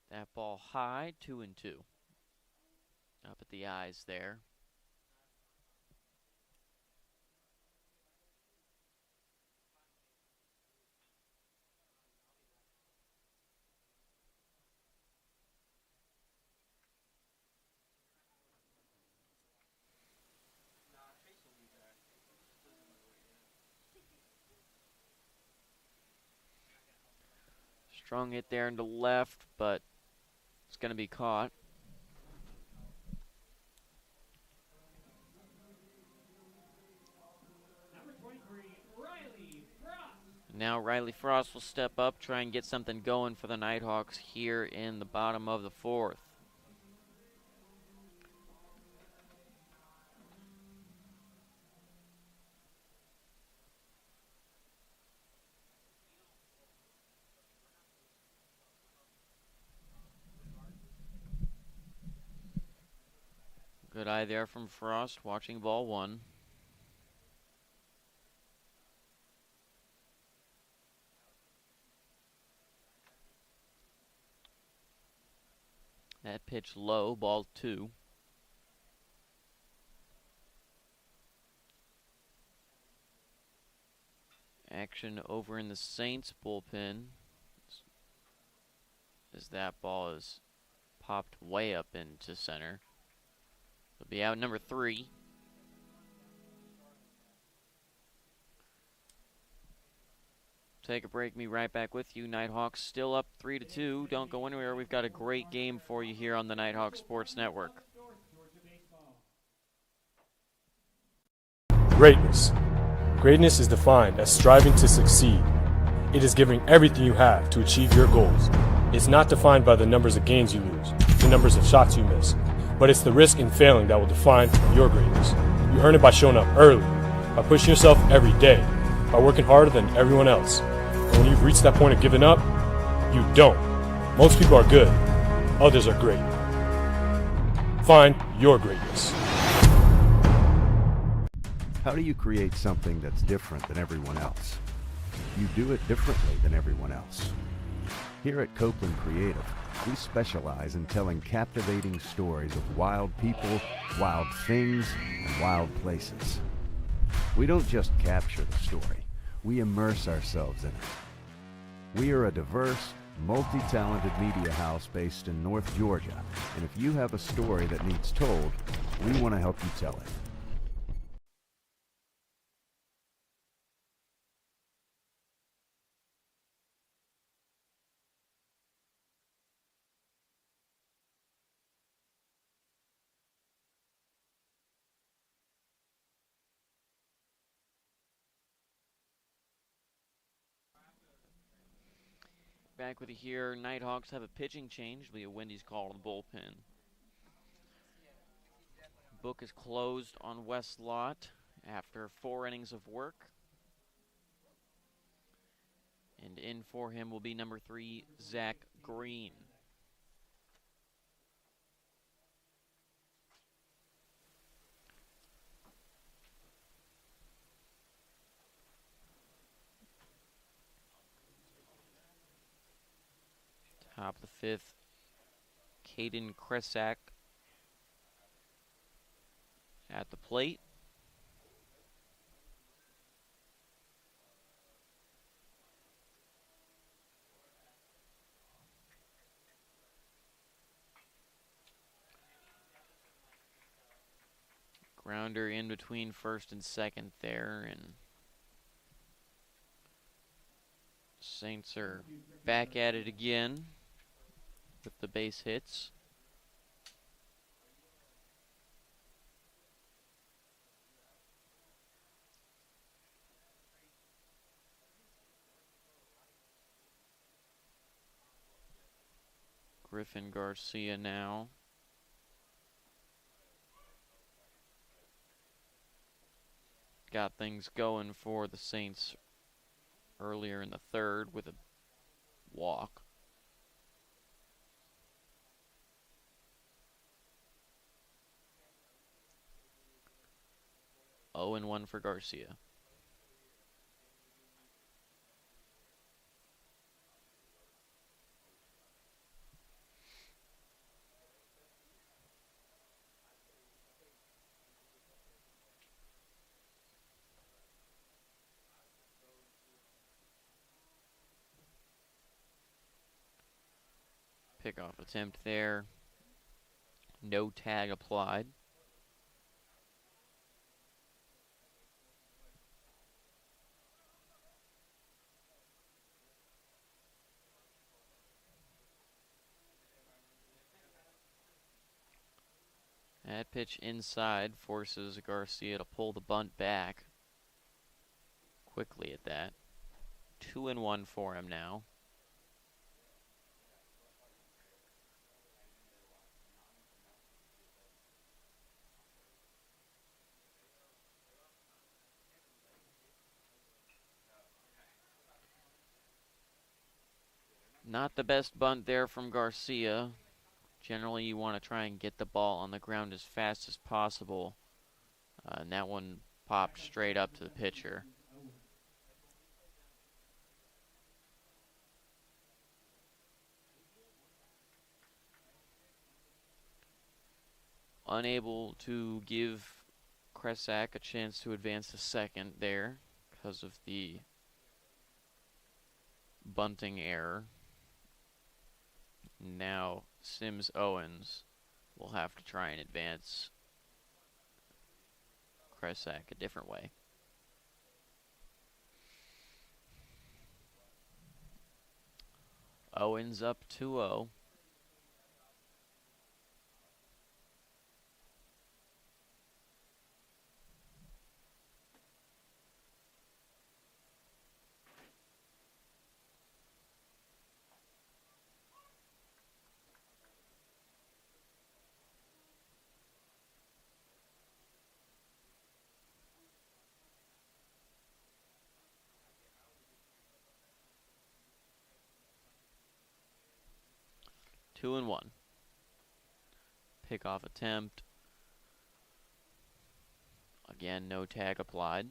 That ball high, 2-2. Up at the eyes there. Strong hit there into left, but it's going to be caught. Now Riley Frost will step up, try and get something going for the Nighthawks here in the bottom of the fourth. Good eye there from Frost, watching ball 1. That pitch low, ball 2. Action over in the Saints bullpen as that ball is popped way up into center. It'll be out number 3. Take a break, be right back with you. Nighthawks still up 3-2. Don't go anywhere. We've got a great game for you here on the Nighthawk Sports Network. Greatness. Greatness is defined as striving to succeed. It is giving everything you have to achieve your goals. It's not defined by the numbers of games you lose, the numbers of shots you miss, but it's the risk in failing that will define your greatness. You earn it by showing up early, by pushing yourself every day, by working harder than everyone else. And when you've reached that point of giving up, you don't. Most people are good, others are great. Find your greatness. How do you create something that's different than everyone else? You do it differently than everyone else. Here at Copeland Creative, we specialize in telling captivating stories of wild people, wild things, and wild places. We don't just capture the story, we immerse ourselves in it. We are a diverse, multi-talented media house based in North Georgia, and if you have a story that needs told, we want to help you tell it. back with you here. Nighthawks have a pitching change. It'll be a Wendy's call to the bullpen. Book is closed on West Lot after 4 innings of work. And in for him will be number 3, Zach Green. Top of the 5th, Caden Kresak at the plate. Grounder in between first and second there, and Saints are back at it again with the base hits. Griffin Garcia now. Got things going for the Saints earlier in the 3rd with a walk. Oh, and 1 for Garcia. Pickoff attempt there. No tag applied. That pitch inside forces Garcia to pull the bunt back quickly at that. 2-1 for him now. Not the best bunt there from Garcia. Generally, you want to try and get the ball on the ground as fast as possible. And that one popped straight up to the pitcher. Unable to give Kresak a chance to advance to second there because of the bunting error. Now Sims Owens will have to try and advance Kresak a different way. Owens up 2-0. Two and one. Pickoff attempt. Again, no tag applied.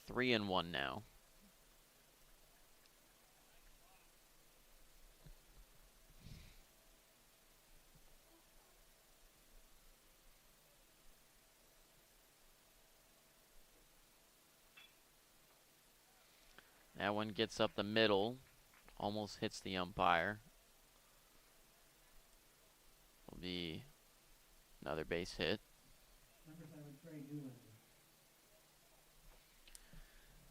Three and one now. That one gets up the middle, almost hits the umpire. Will be another base hit. Number 7, Trey Newland.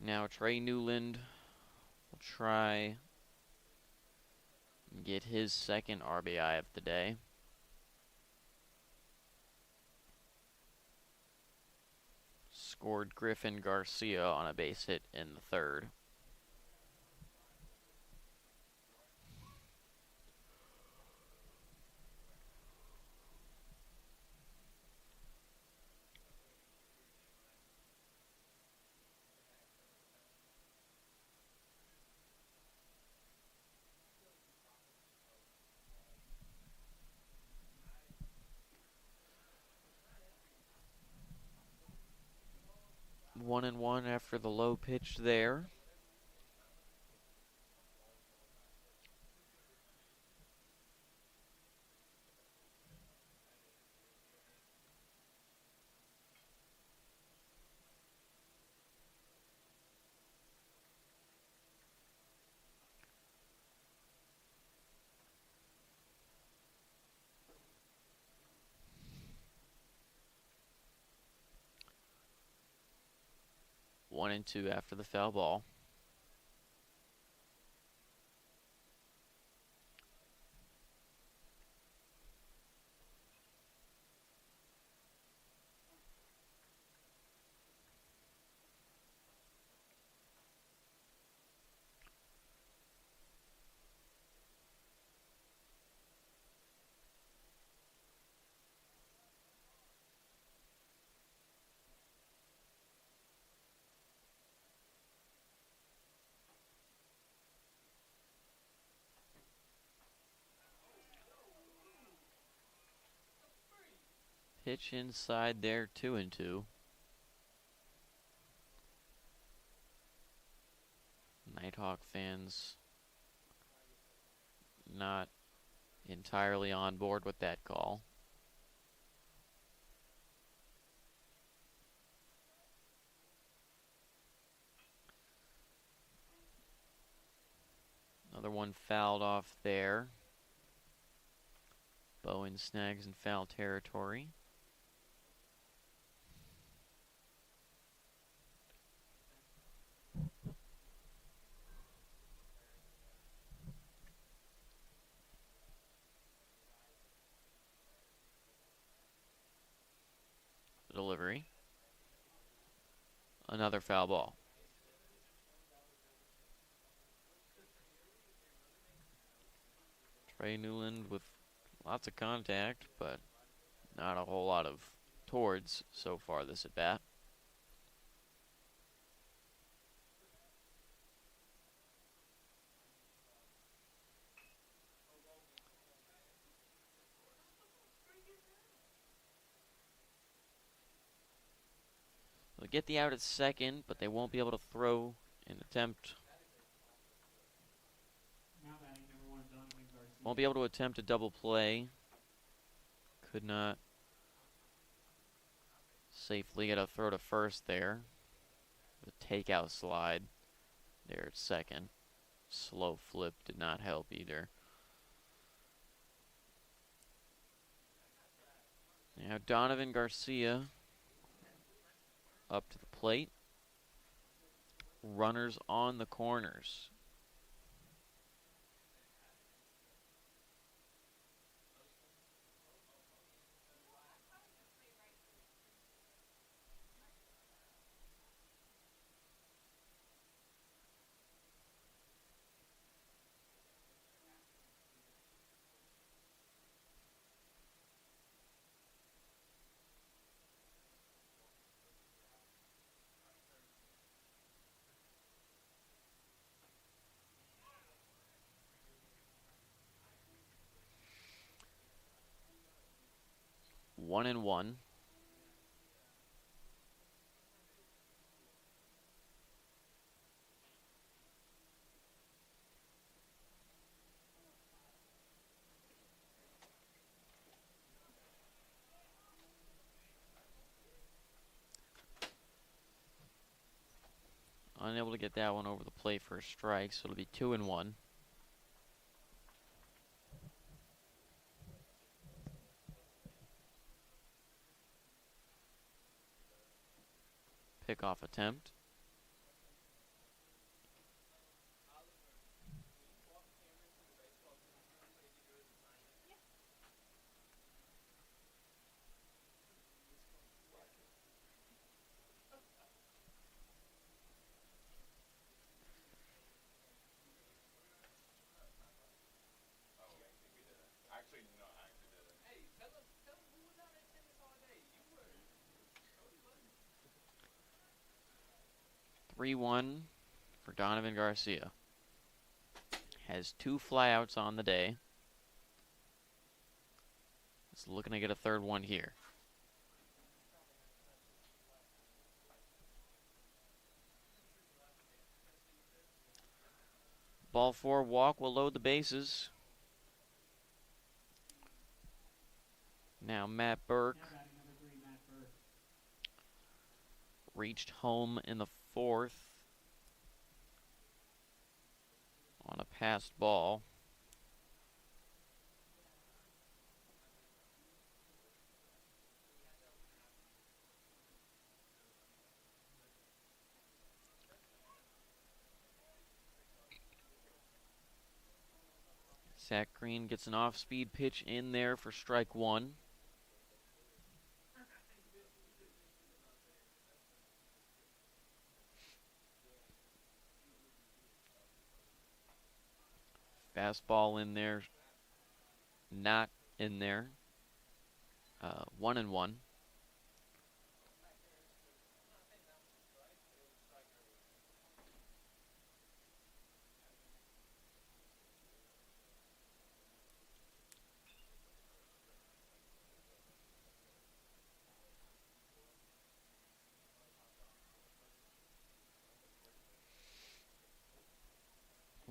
Now Trey Newland, the try and get his second RBI of the day. Scored Griffin Garcia on a base hit in the third. One and one after the low pitch there. One and two after the foul ball. Pitch inside there, 2-2. Nighthawk fans not entirely on board with that call. Another one fouled off there. Bowen snags in foul territory. Delivery. Another foul ball. Trey Newland with lots of contact, but not a whole lot of towards so far this at bat. They'll get the out at second, but they won't be able to throw an attempt. Won't be able to attempt a double play. Could not safely get a throw to first there. The takeout slide there at second. Slow flip did not help either. Now Donovan Garcia up to the plate. Runners on the corners. One and one. Unable to get that one over the plate for a strike, so it'll be 2 and 1. Pickoff attempt. 3-1 for Donovan Garcia. Has 2 flyouts on the day. He's looking to get a third one here. Ball 4 walk will load the bases. Now Matt Burke reached home in the 4th on a passed ball. Zach Green gets an off-speed pitch in there for strike 1. Fastball in there, not in there. 1-1.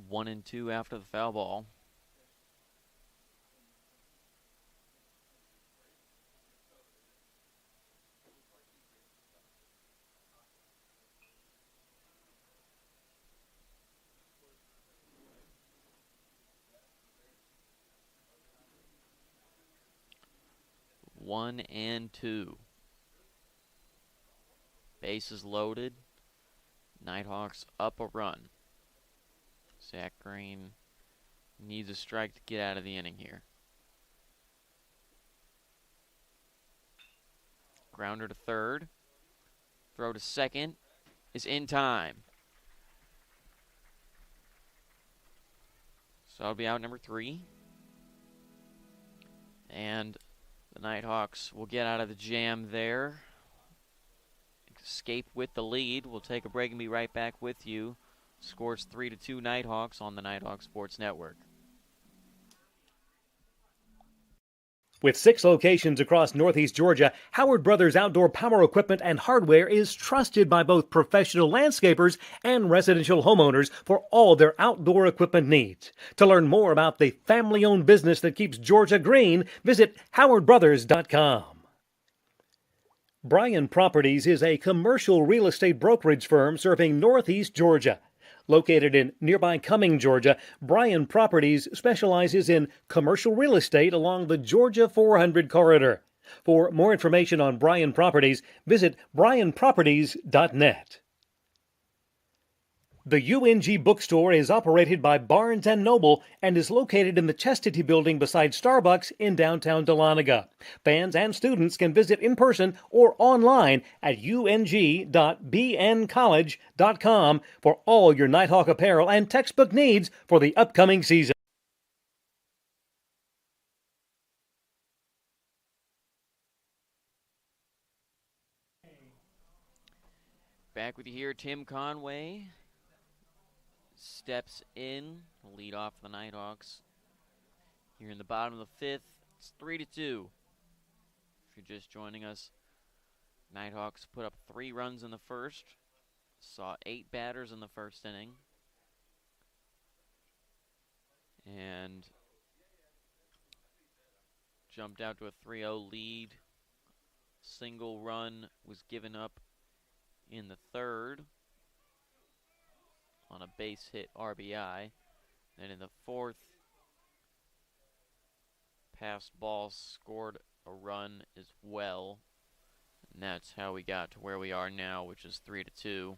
One and 2 after the foul ball. One and 2. Bases loaded. Nighthawks up a run. Zach Green needs a strike to get out of the inning here. Grounder to third. Throw to second is in time. So that'll be out number 3. And the Nighthawks will get out of the jam there. Escape with the lead. We'll take a break and be right back with you. Scores 3-2 Nighthawks on the Nighthawk Sports Network. With 6 locations across Northeast Georgia, Howard Brothers Outdoor Power Equipment and Hardware is trusted by both professional landscapers and residential homeowners for all their outdoor equipment needs. To learn more about the family-owned business that keeps Georgia green, visit howardbrothers.com. Bryan Properties is a commercial real estate brokerage firm serving Northeast Georgia. Located in nearby Cumming, Georgia, Bryan Properties specializes in commercial real estate along the Georgia 400 corridor. For more information on Bryan Properties, visit bryanproperties.net. The UNG bookstore is operated by Barnes & Noble and is located in the Chastity Building beside Starbucks in downtown Dahlonega. Fans and students can visit in person or online at ung.bncollege.com for all your Nighthawk apparel and textbook needs for the upcoming season. Back with you here, Tim Conway steps in, lead off the Nighthawks. Here in the bottom of the 5th, it's 3-2. If you're just joining us, Nighthawks put up 3 runs in the first, saw 8 batters in the first inning, and jumped out to a 3-0 lead. Single run was given up in the 3rd on a base hit RBI. Then in the 4th, passed ball scored a run as well. And that's how we got to where we are now, which is 3-2.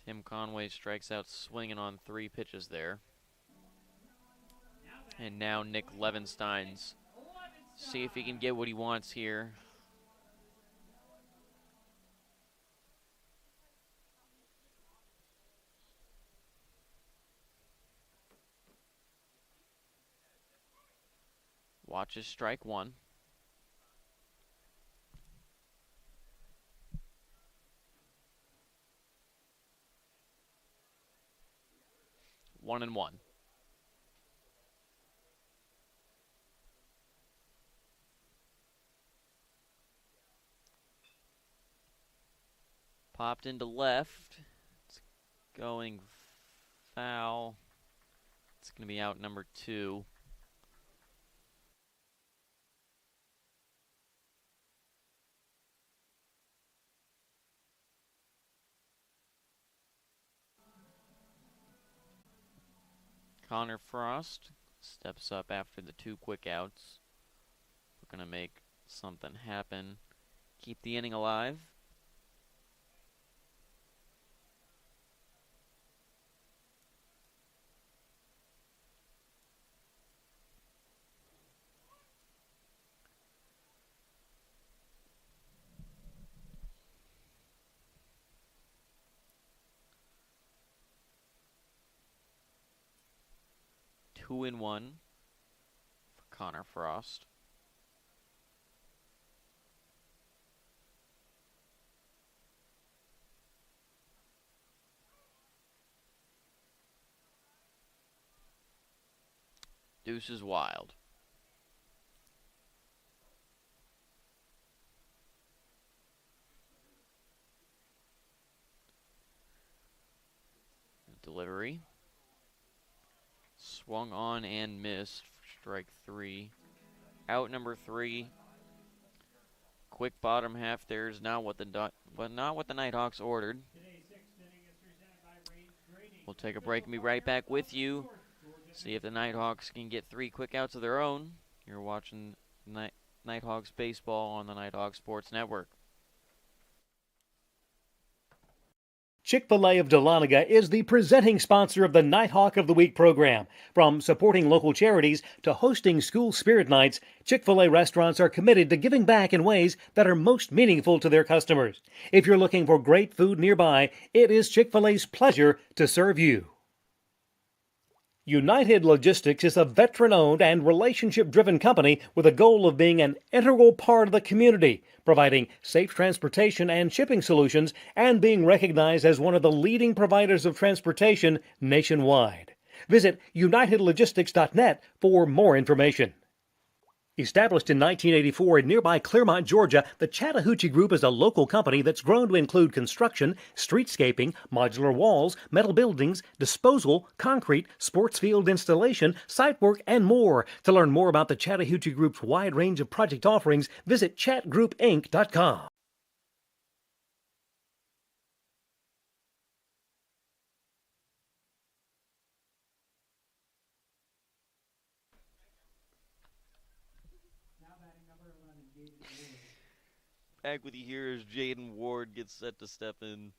Tim Conway strikes out swinging on 3 pitches there. And now Nick Levenstein's see if he can get what he wants here. Watches strike 1. 1-1. Popped into left. It's going foul. It's going to be out number 2. Connor Frost steps up after the 2 quick outs. We're going to make something happen. Keep the inning alive. Two and 1 for Connor Frost. Deuce is wild. Delivery. Swung on and missed for strike 3. Out number 3. Quick bottom half there is not what the Nighthawks ordered. We'll take a break and be right back with you. See if the Nighthawks can get 3 quick outs of their own. You're watching Nighthawks baseball on the Nighthawks Sports Network. Chick-fil-A of Dahlonega is the presenting sponsor of the Nighthawk of the Week program. From supporting local charities to hosting school spirit nights, Chick-fil-A restaurants are committed to giving back in ways that are most meaningful to their customers. If you're looking for great food nearby, it is Chick-fil-A's pleasure to serve you. United Logistics is a veteran-owned and relationship-driven company with a goal of being an integral part of the community, providing safe transportation and shipping solutions, and being recognized as one of the leading providers of transportation nationwide. Visit unitedlogistics.net for more information. Established in 1984 in nearby Clermont, Georgia, the Chattahoochee Group is a local company that's grown to include construction, streetscaping, modular walls, metal buildings, disposal, concrete, sports field installation, site work, and more. To learn more about the Chattahoochee Group's wide range of project offerings, visit chatgroupinc.com. Back with you here as Jaden Ward gets set to step in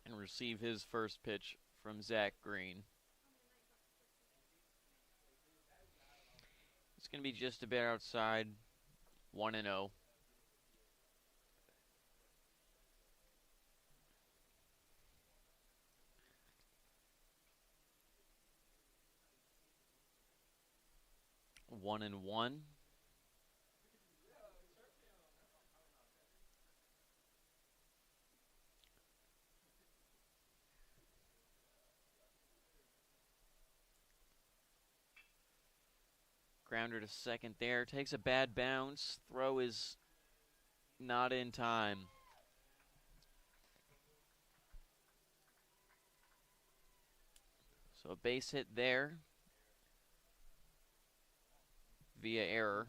and receive his first pitch from Zach Green. It's going to be just a bit outside, 1-0. One and one. Grounder to second there. Takes a bad bounce. Throw is not in time. So a base hit there via error.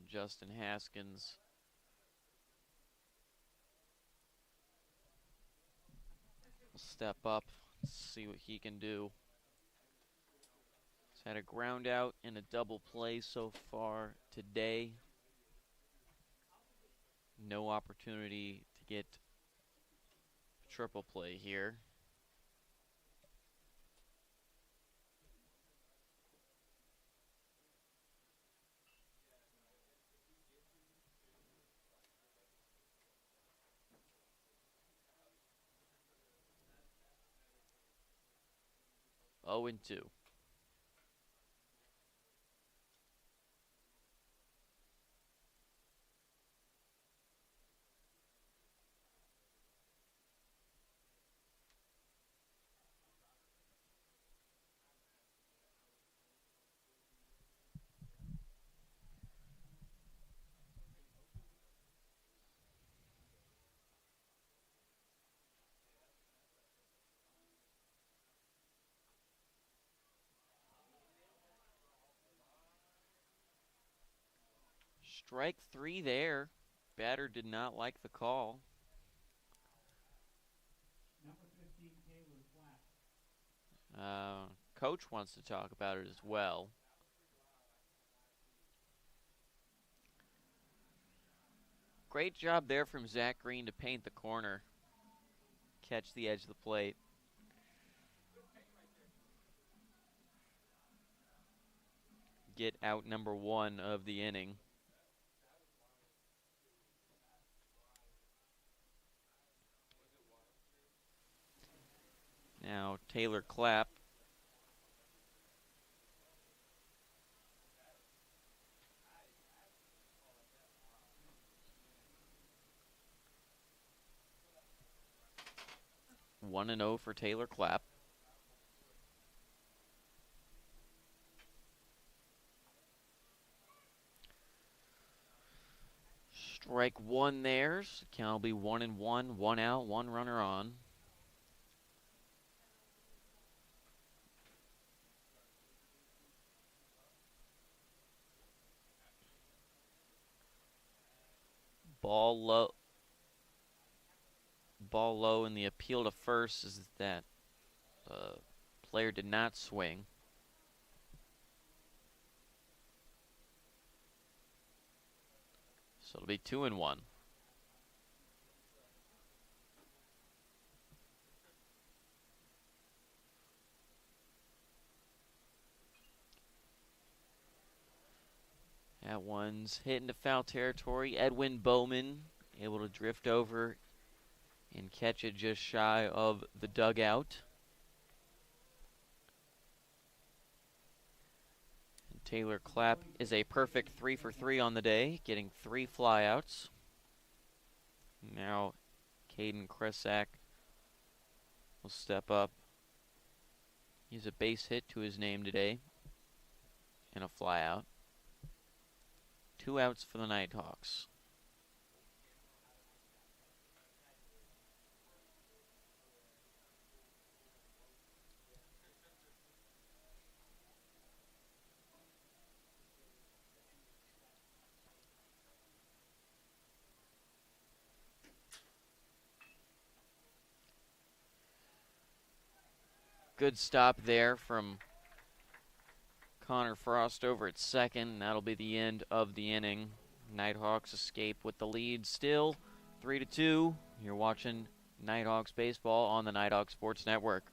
Justin Haskins will step up, see what he can do. He's had a ground out and a double play so far today. No opportunity to get a triple play here. Oh, and 2. Strike 3 there. Batter did not like the call. Number 15, Taylor Clapp. Coach wants to talk about it as well. Great job there from Zach Green to paint the corner. Catch the edge of the plate. Get out number 1 of the inning. Now Taylor Clapp. One and 0 for Taylor Clapp. Strike 1 there. So count will be 1-1, 1 out, 1 runner on. Ball low, and the appeal to first is that player did not swing. So it'll be 2-1. That one's hit into foul territory. Edwin Bowman able to drift over and catch it just shy of the dugout. And Taylor Clapp is a perfect 3 for 3 on the day, getting 3 flyouts. Now Caden Kresak will step up. He's a base hit to his name today and a flyout. 2 outs for the Nighthawks. Good stop there from Connor Frost over at second. That'll be the end of the inning. Nighthawks escape with the lead still, 3-2. You're watching Nighthawks baseball on the Nighthawks Sports Network.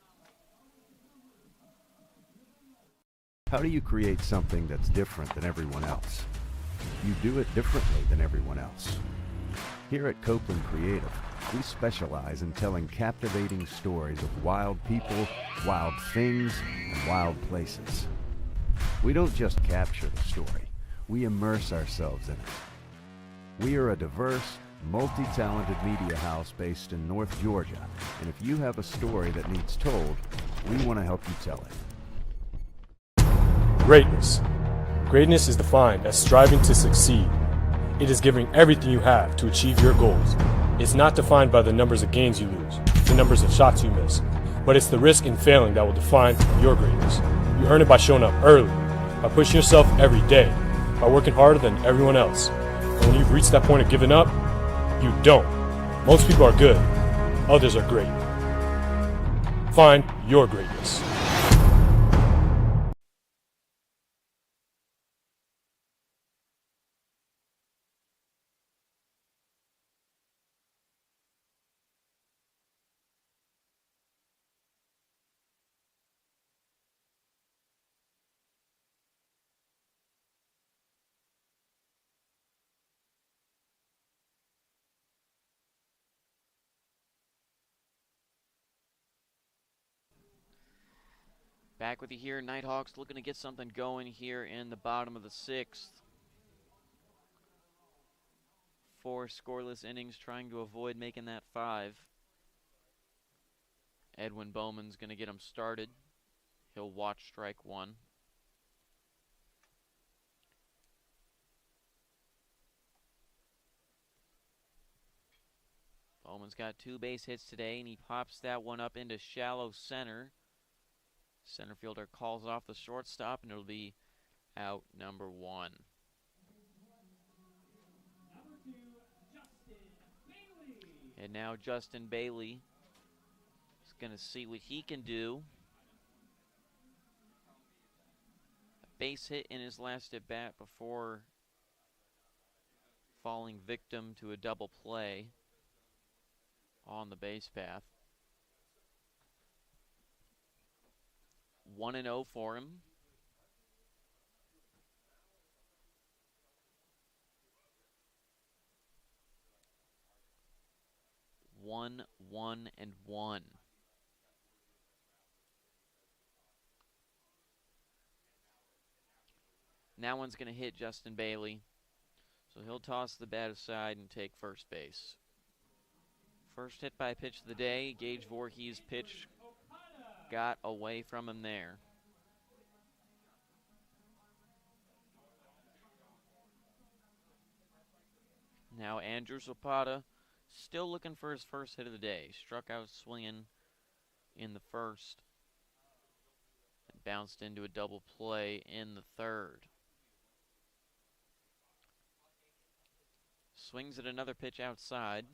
How do you create something that's different than everyone else? You do it differently than everyone else. Here at Copeland Creative, we specialize in telling captivating stories of wild people, wild things, and wild places. We don't just capture the story, we immerse ourselves in it. We are a diverse, multi-talented media house based in North Georgia, and if you have a story that needs told, we want to help you tell it. Greatness. Greatness is defined as striving to succeed. It is giving everything you have to achieve your goals. It's not defined by the numbers of games you lose, the numbers of shots you miss, but it's the risk in failing that will define your greatness. You earn it by showing up early, by pushing yourself every day, by working harder than everyone else. And when you've reached that point of giving up, you don't. Most people are good, others are great. Find your greatness. Back with you here, Nighthawks looking to get something going here in the bottom of the 6th. 4 scoreless innings, trying to avoid making that 5. Edwin Bowman's going to get him started. He'll watch strike 1. Bowman's got 2 base hits today, and he pops that one up into shallow center. Center fielder calls off the shortstop, and it'll be out number 1. And now Justin Bailey is going to see what he can do. A base hit in his last at bat before falling victim to a double play on the base path. 1-0 for him. One, 1-1. Now one's going to hit Justin Bailey. So he'll toss the bat aside and take first base. First hit by pitch of the day. Gage Voorhees' pitch got away from him there. Now Andrew Zapata still looking for his first hit of the day. Struck out swinging in the first and bounced into a double play in the third. Swings at another pitch outside.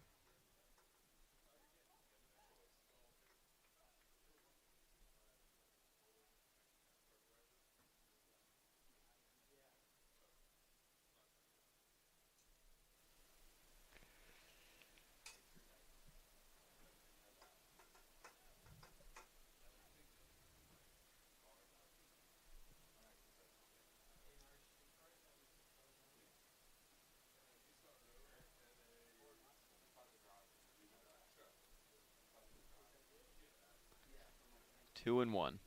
Two and one.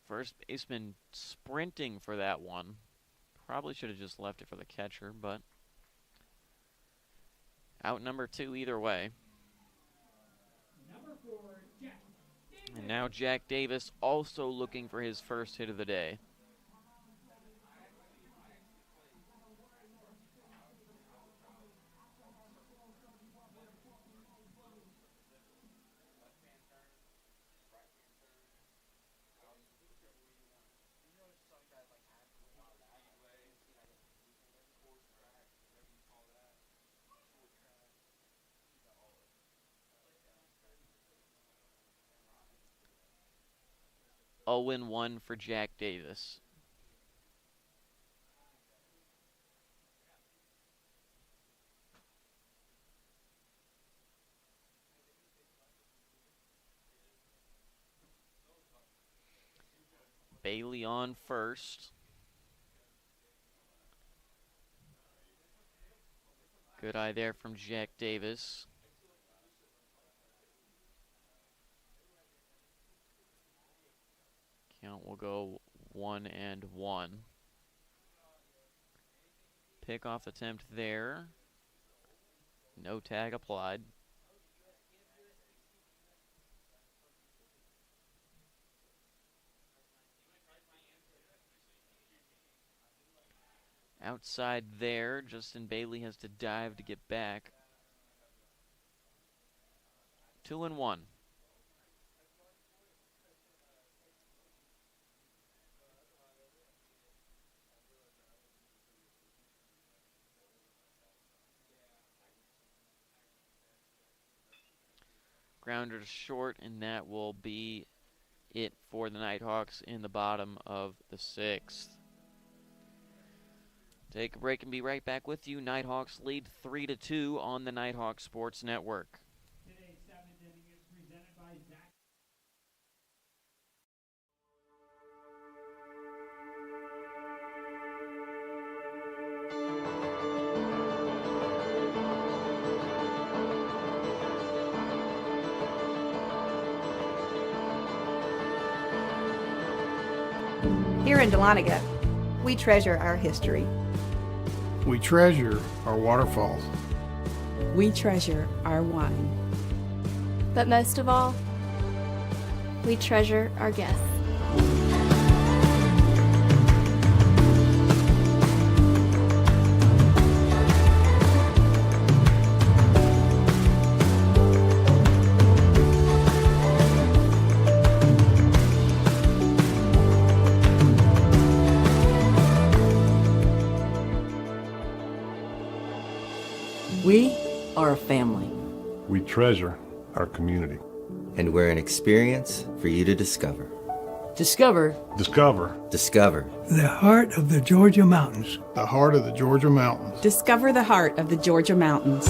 First baseman sprinting for that one. Probably should have just left it for the catcher, but out number two either way. And now Jack Davis also looking for his first hit of the day. Oh and 1 for Jack Davis. Bailey on first. Good eye there from Jack Davis. Count will go 1-1. Pickoff attempt there. No tag applied. Outside there, Justin Bailey has to dive to get back. 2-1. Grounder to short, and that will be it for the Nighthawks in the bottom of the sixth. Take a break and be right back with you. Nighthawks lead 3-2 on the Nighthawk Sports Network. Today's seventh inning is presented by Zach. Here in Dahlonega, we treasure our history. We treasure our waterfalls. We treasure our wine. But most of all, we treasure our guests. are a family. We treasure our community. And we're an experience for you to discover. Discover. Discover. Discover. The heart of the Georgia mountains. The heart of the Georgia mountains. Discover the heart of the Georgia mountains.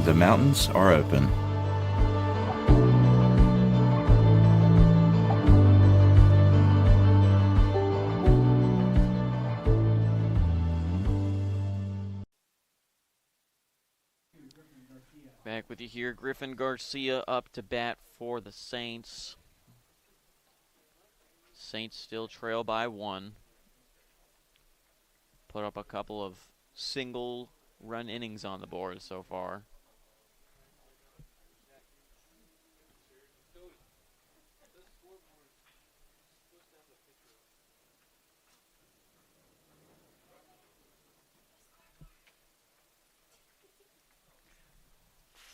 The mountains are open. Back with you here. Griffin Garcia up to bat for the Saints. Saints still trail by 1. Put up a couple of single run innings on the board so far.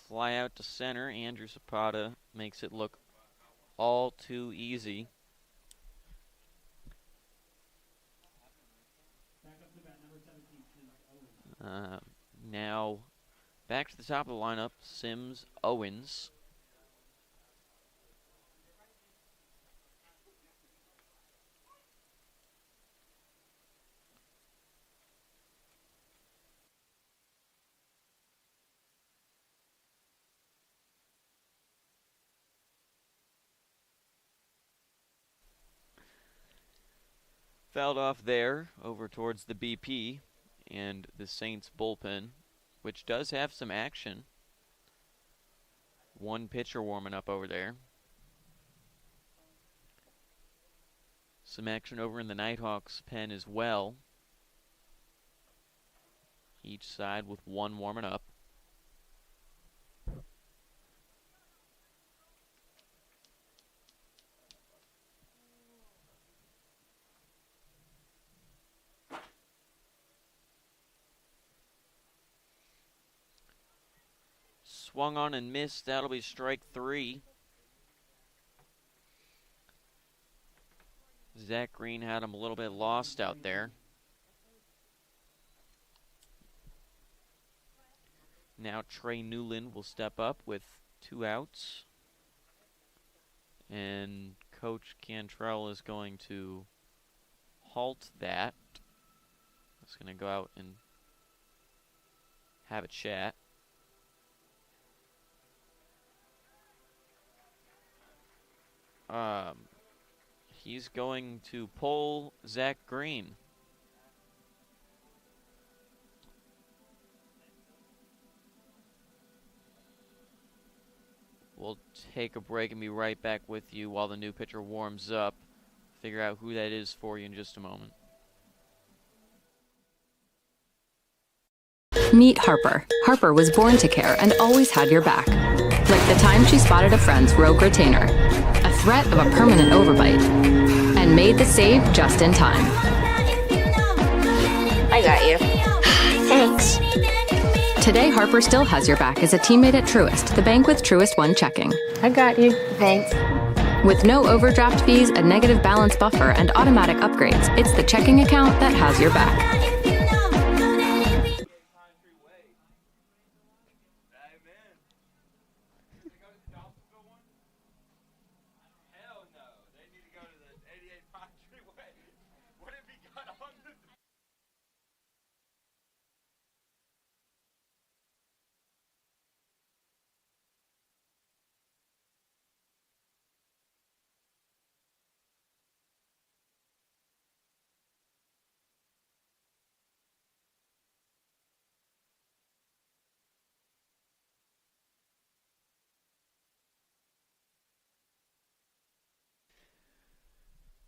Fly out to center. Andrew Zapata makes it look all too easy. Now back to the top of the lineup, Sims, Owens. Fouled off there over towards the BP and the Saints bullpen, which does have some action. One pitcher warming up over there. Some action over in the Nighthawks pen as well. Each side with one warming up. Swung on and missed. That'll be strike 3. Zach Green had him a little bit lost out there. Now Trey Newland will step up with 2 outs. And Coach Cantrell is going to halt that. He's going to go out and have a chat. He's going to pull Zach Green. We'll take a break and be right back with you while the new pitcher warms up. Figure out who that is for you in just a moment. Meet Harper. Harper was born to care and always had your back. Like the time she spotted a friend's rogue retainer, a threat of a permanent overbite, and made the save just in time. I got you. Thanks. Today, Harper still has your back as a teammate at Truist, the bank with Truist One checking. I got you. Thanks. With no overdraft fees, a negative balance buffer, and automatic upgrades, it's the checking account that has your back.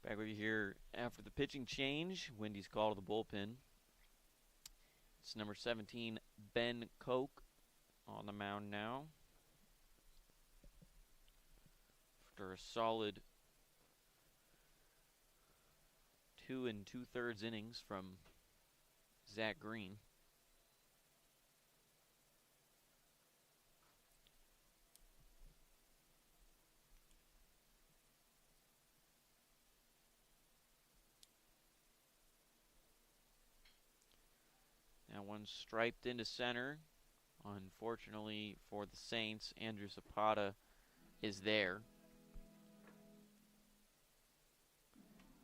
Back with you here after the pitching change. Wendy's call to the bullpen. It's number 17, Ben Koch, on the mound now. After a solid 2 2/3 innings from Zach Green. That one striped into center. Unfortunately for the Saints, Andrew Zapata is there.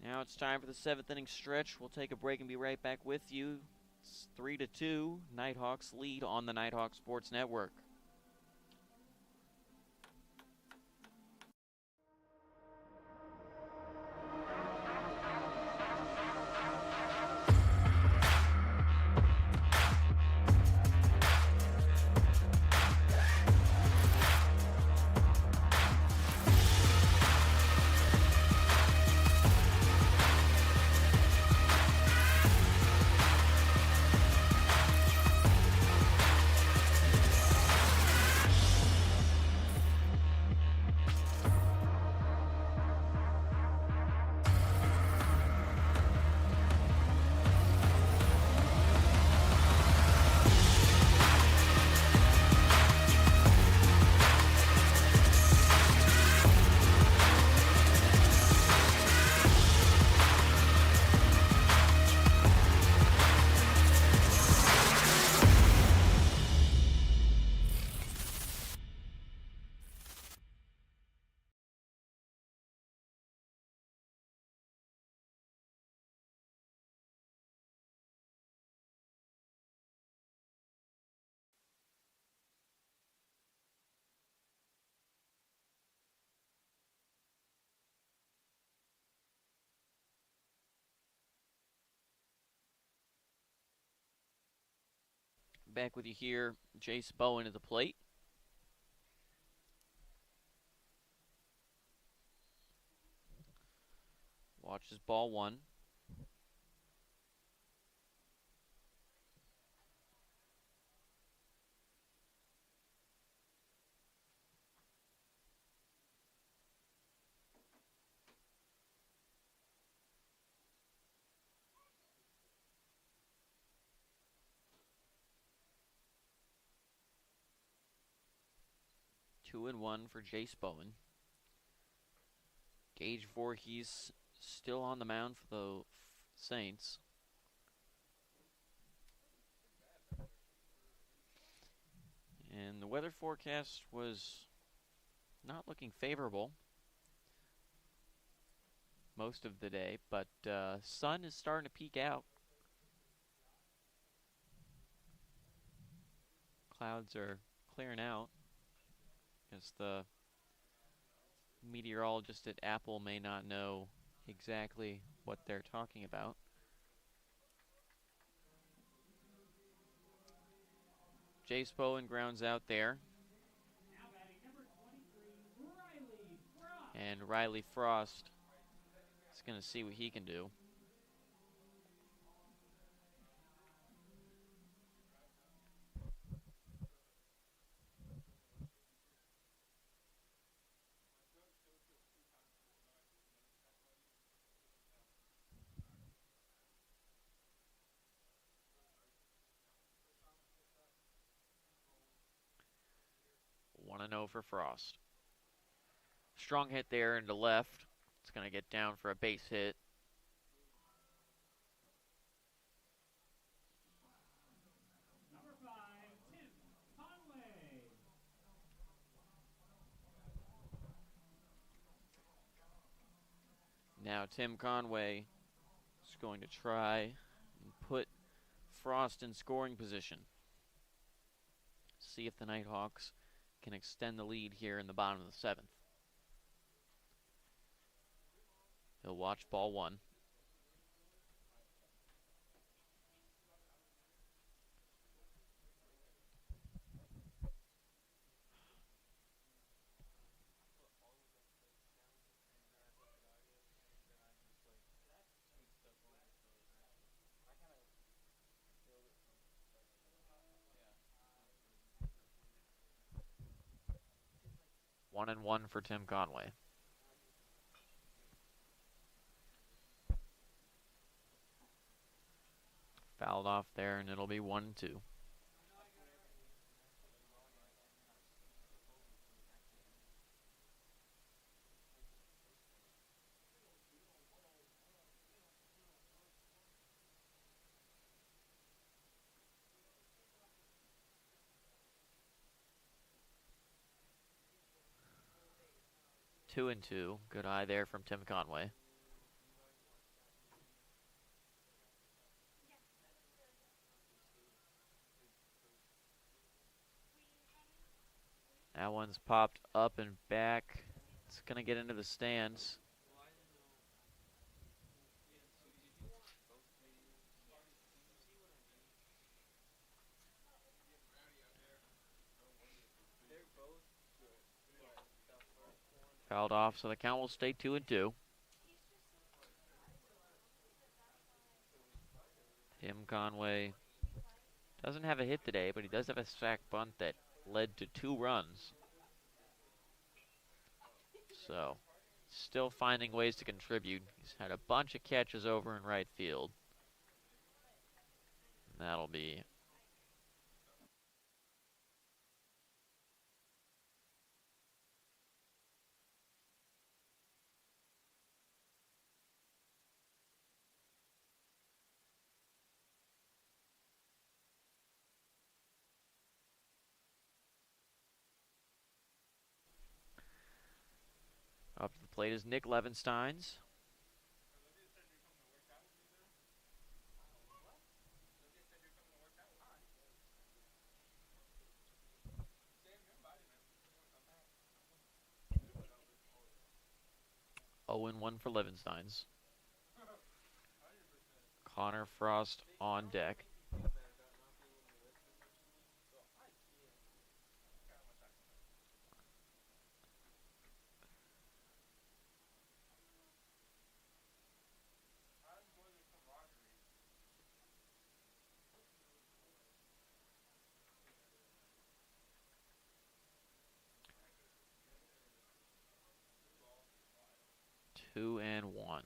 Now it's time for the 7th inning stretch. We'll take a break and be right back with you. It's 3-2. Nighthawks lead on the Nighthawk Sports Network. Back with you here, Jace Bowen at the plate. Watches ball one. Two and one for Jace Bowen. Gage Voorhees still on the mound for the Saints. And the weather forecast was not looking favorable most of the day, but sun is starting to peek out. Clouds are clearing out. Guess the meteorologist at Apple may not know exactly what they're talking about. Jace Bowen grounds out there. And Riley Frost is going to see what he can do. Want to know for Frost. Strong hit there into left. It's going to get down for a base hit. Number 5, Tim Conway. Now Tim Conway is going to try and put Frost in scoring position. See if the Nighthawks can extend the lead here in the bottom of the 7th. He'll watch ball one. One and one for Tim Conway. Fouled off there, and it'll be 1-2. 2-2. Good eye there from Tim Conway. That one's popped up and back. It's going to get into the stands. Fouled off, so the count will stay 2-2. Tim Conway doesn't have a hit today, but he does have a sack bunt that led to 2 runs. So, still finding ways to contribute. He's had a bunch of catches over in right field. And that'll be up to the plate is Nick Levensteins. Oh, and 1 for Levensteins. Connor Frost on deck. Two and 1.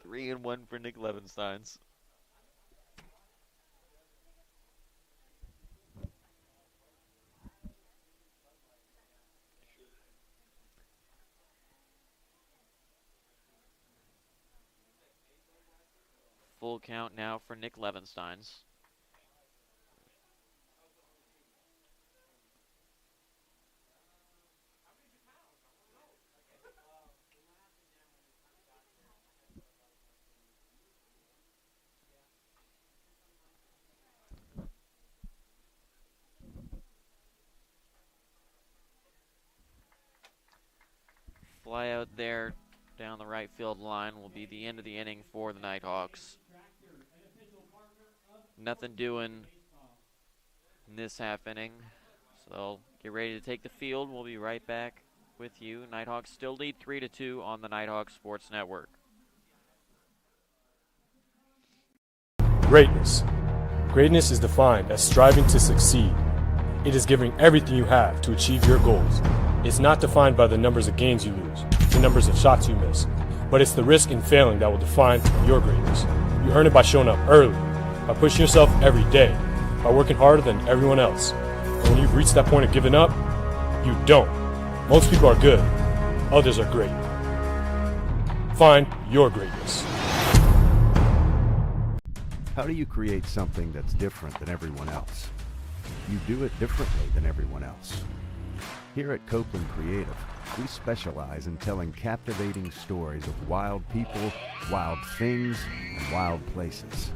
Three and 1 for Nick Levensteins. Full count now for Nick Levensteins. Fly out there down the right field line will be the end of the inning for the Nighthawks. Nothing doing in this half inning, so get ready to take the field. We'll be right back with you. Nighthawks still lead 3-2 on the Nighthawk Sports Network. Greatness. Greatness is defined as striving to succeed. It is giving everything you have to achieve your goals. It's not defined by the numbers of games you lose, the numbers of shots you miss, but it's the risk in failing that will define your greatness. You earn it by showing up early, by pushing yourself every day, by working harder than everyone else. And when you've reached that point of giving up, you don't. Most people are good, others are great. Find your greatness. How do you create something that's different than everyone else? You do it differently than everyone else. Here at Copeland Creative, we specialize in telling captivating stories of wild people, wild things, and wild places.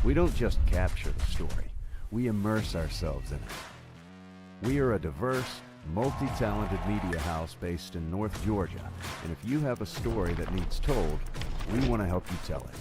We don't just capture the story, we immerse ourselves in it. We are a diverse, multi-talented media house based in North Georgia, and if you have a story that needs told, we want to help you tell it.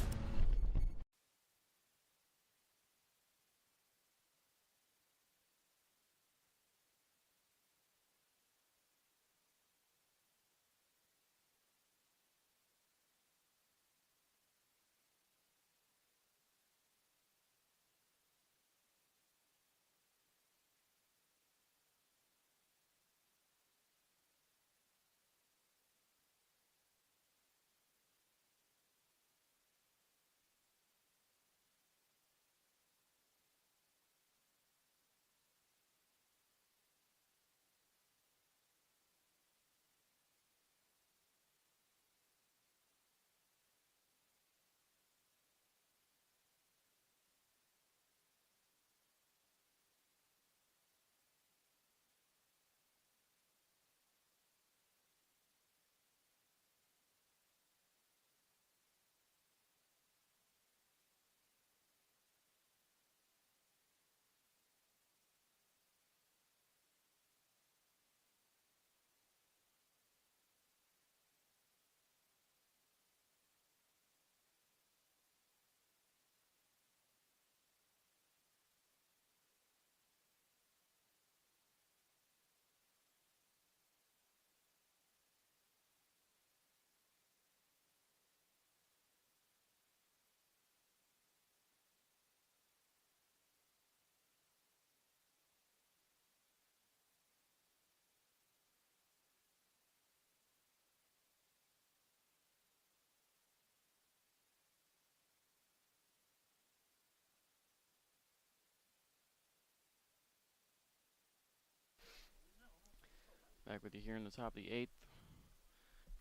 Back with you here in the top of the 8th.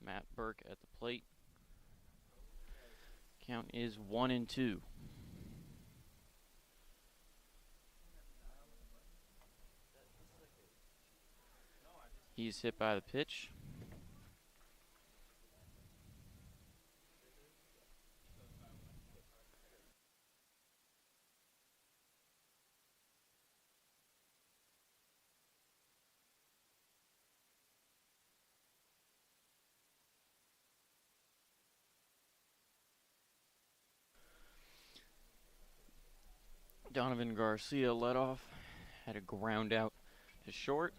Matt Burke at the plate. Count is 1-2. He's hit by the pitch. Donovan Garcia led off, had a ground out to short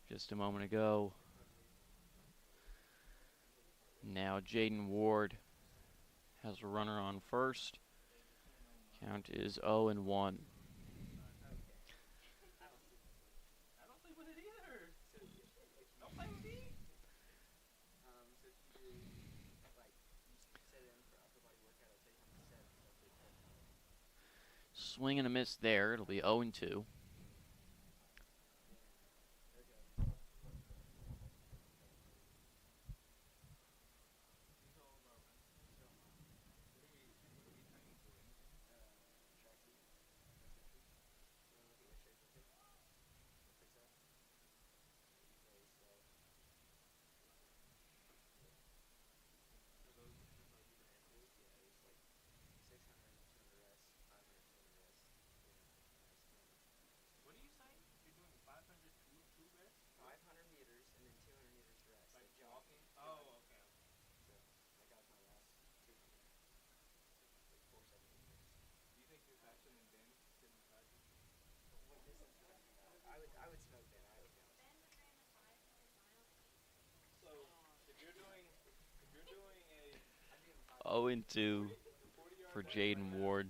just a moment ago. Now Jaden Ward has a runner on first. Count is 0-1. Swing and a miss there. It'll be 0-2. Oh and 2 for Jaden Ward.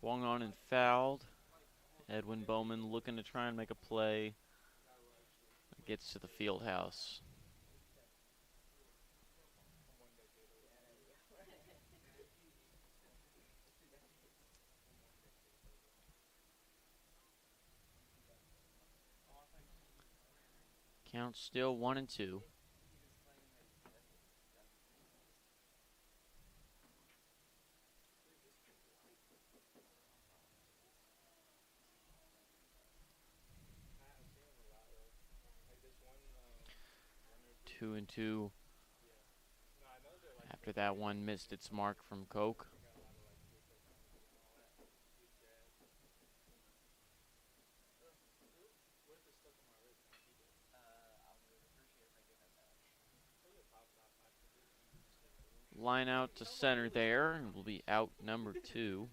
Swung on and fouled. Edwin Bowman looking to try and make a play. Gets to the field house. Count still 1-2. Two and 2. After that one missed its mark from Coke. Line out to center there, and will be out number 2.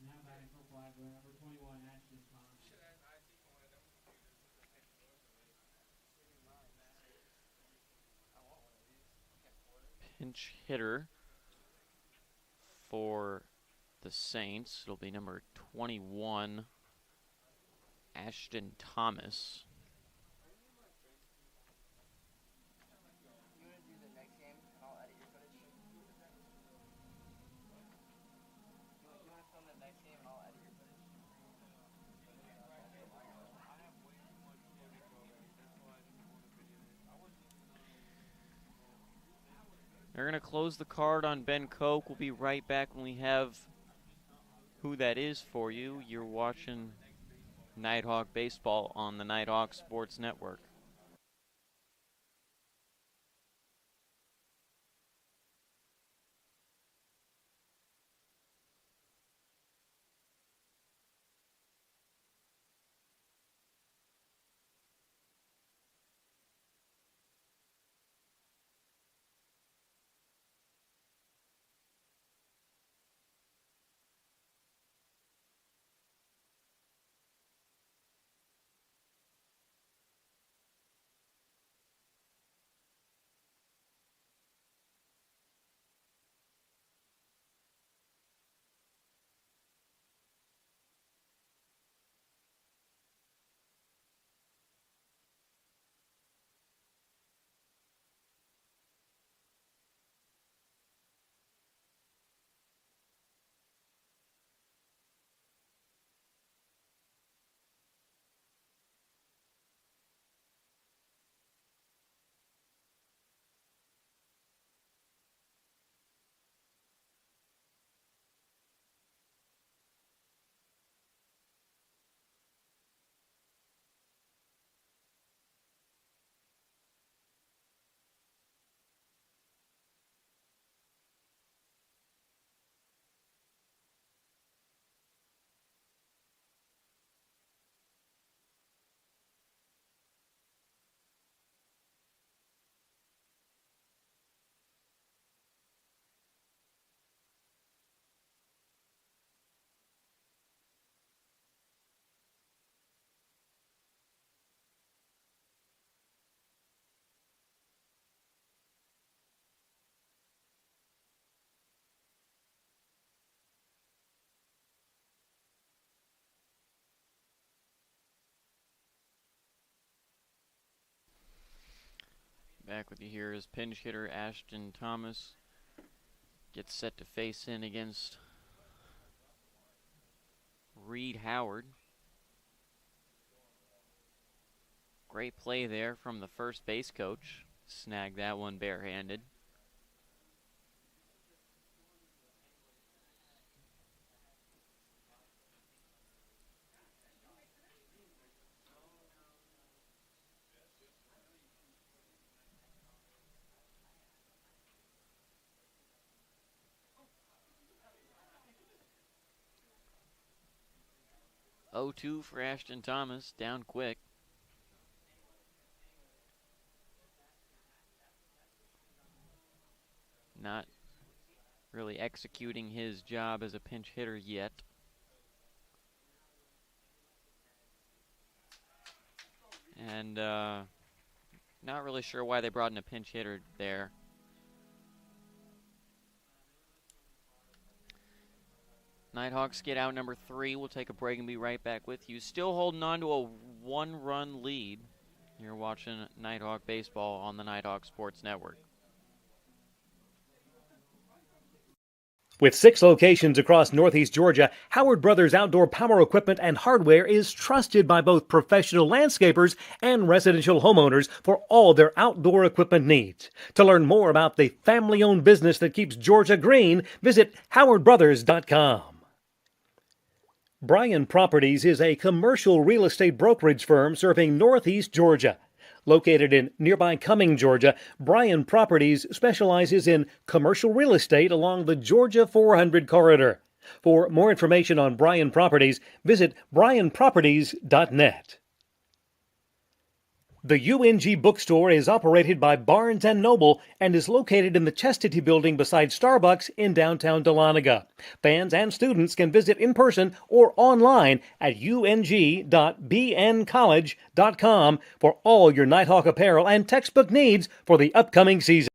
Now batting for Flagler, number 21, Ashton Thomas. Pinch hitter for the Saints. It'll be number 21, Ashton Thomas. They're going to close the card on Ben Koch. We'll be right back when we have who that is for you. You're watching Nighthawk Baseball on the Nighthawk Sports Network. Back with you here is pinch hitter Ashton Thomas. Gets set to face in against Reed Howard. Great play there from the first base coach. Snagged that one barehanded. Oh-2 for Ashton Thomas, down quick. Not really executing his job as a pinch hitter yet. And not really sure why they brought in a pinch hitter there. Nighthawks get out number 3. We'll take a break and be right back with you. Still holding on to a 1-run lead. You're watching Nighthawk Baseball on the Nighthawk Sports Network. With 6 locations across Northeast Georgia, Howard Brothers Outdoor Power Equipment and Hardware is trusted by both professional landscapers and residential homeowners for all their outdoor equipment needs. To learn more about the family-owned business that keeps Georgia green, visit howardbrothers.com. Bryan Properties is a commercial real estate brokerage firm serving Northeast Georgia. Located in nearby Cumming, Georgia, Bryan Properties specializes in commercial real estate along the Georgia 400 corridor. For more information on Bryan Properties, visit bryanproperties.net. The UNG bookstore is operated by Barnes & Noble and is located in the Chastity Building beside Starbucks in downtown Dahlonega. Fans and students can visit in person or online at ung.bncollege.com for all your Nighthawk apparel and textbook needs for the upcoming season.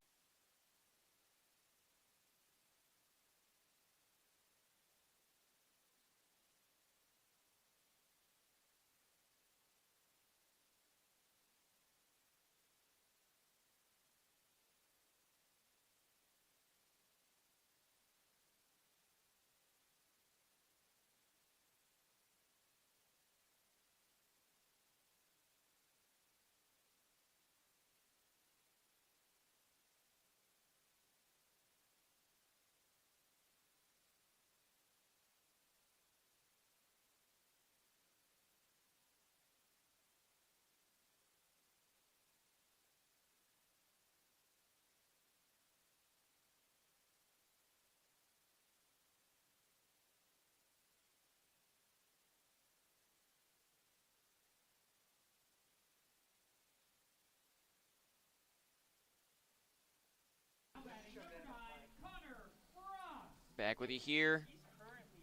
Back with you here.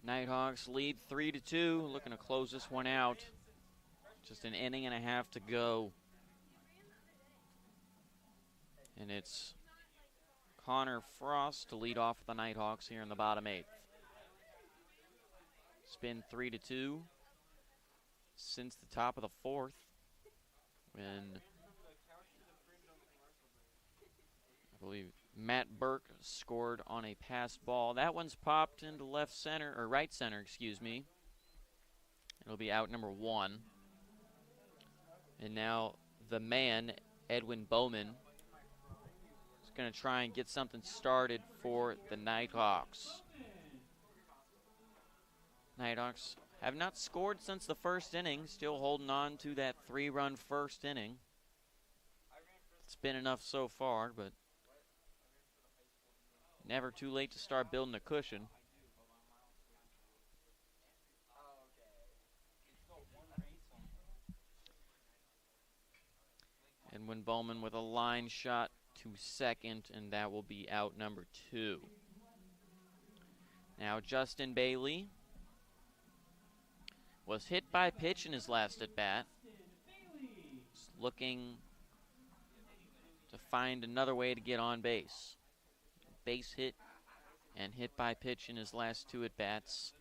Nighthawks lead 3-2. Looking to close this one out. Just an inning and a half to go. And it's Connor Frost to lead off the Nighthawks here in the bottom 8th. It's been 3-2 since the top of the 4th, when I believe Matt Burke scored on a pass ball. That one's popped into left center, or right center, excuse me. It'll be out number 1. And now the man, Edwin Bowman, is going to try and get something started for the Nighthawks. Nighthawks have not scored since the first inning, still holding on to that 3-run first inning. It's been enough so far, but never too late to start building a cushion. Edwin Bowman with a line shot to second, and that will be out number 2. Now Justin Bailey was hit by a pitch in his last at-bat. He's looking to find another way to get on base. Base hit and hit by pitch in his last 2 at-bats.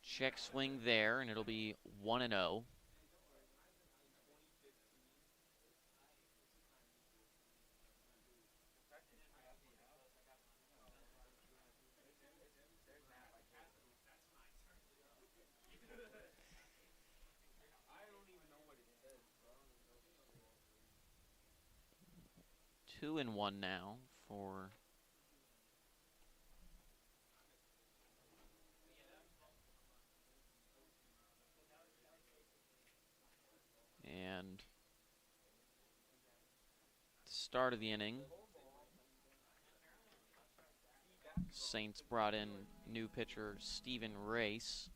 Check swing there, and it'll be 1-0. 2-1 now for and start of the inning. Saints brought in new pitcher Stephen Race.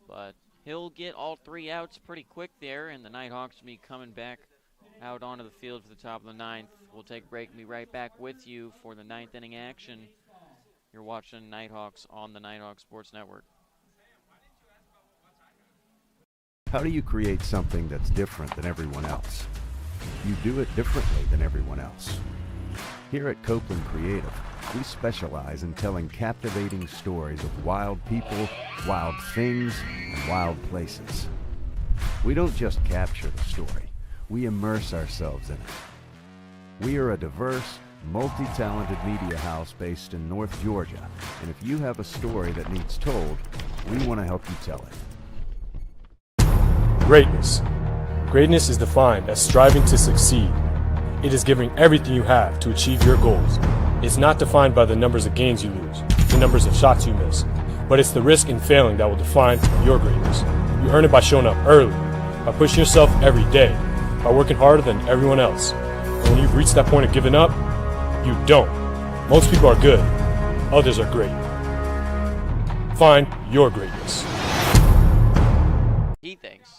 But he'll get all 3 outs pretty quick there, and the Nighthawks will be coming back out onto the field for the top of the 9th. We'll take a break and be right back with you for the 9th inning action. You're watching Nighthawks on the Nighthawk Sports Network. How do you create something that's different than everyone else? You do it differently than everyone else. Here at Copeland Creative, we specialize in telling captivating stories of wild people, wild things, and wild places. We don't just capture the story, we immerse ourselves in it. We are a diverse, multi-talented media house based in North Georgia, and if you have a story that needs told, we want to help you tell it. Greatness. Greatness is defined as striving to succeed. It is giving everything you have to achieve your goals. It's not defined by the numbers of games you lose, the numbers of shots you miss, but it's the risk in failing that will define your greatness. You earn it by showing up early, by pushing yourself every day, by working harder than everyone else. And when you've reached that point of giving up, you don't. Most people are good, others are great. Find your greatness. He thinks.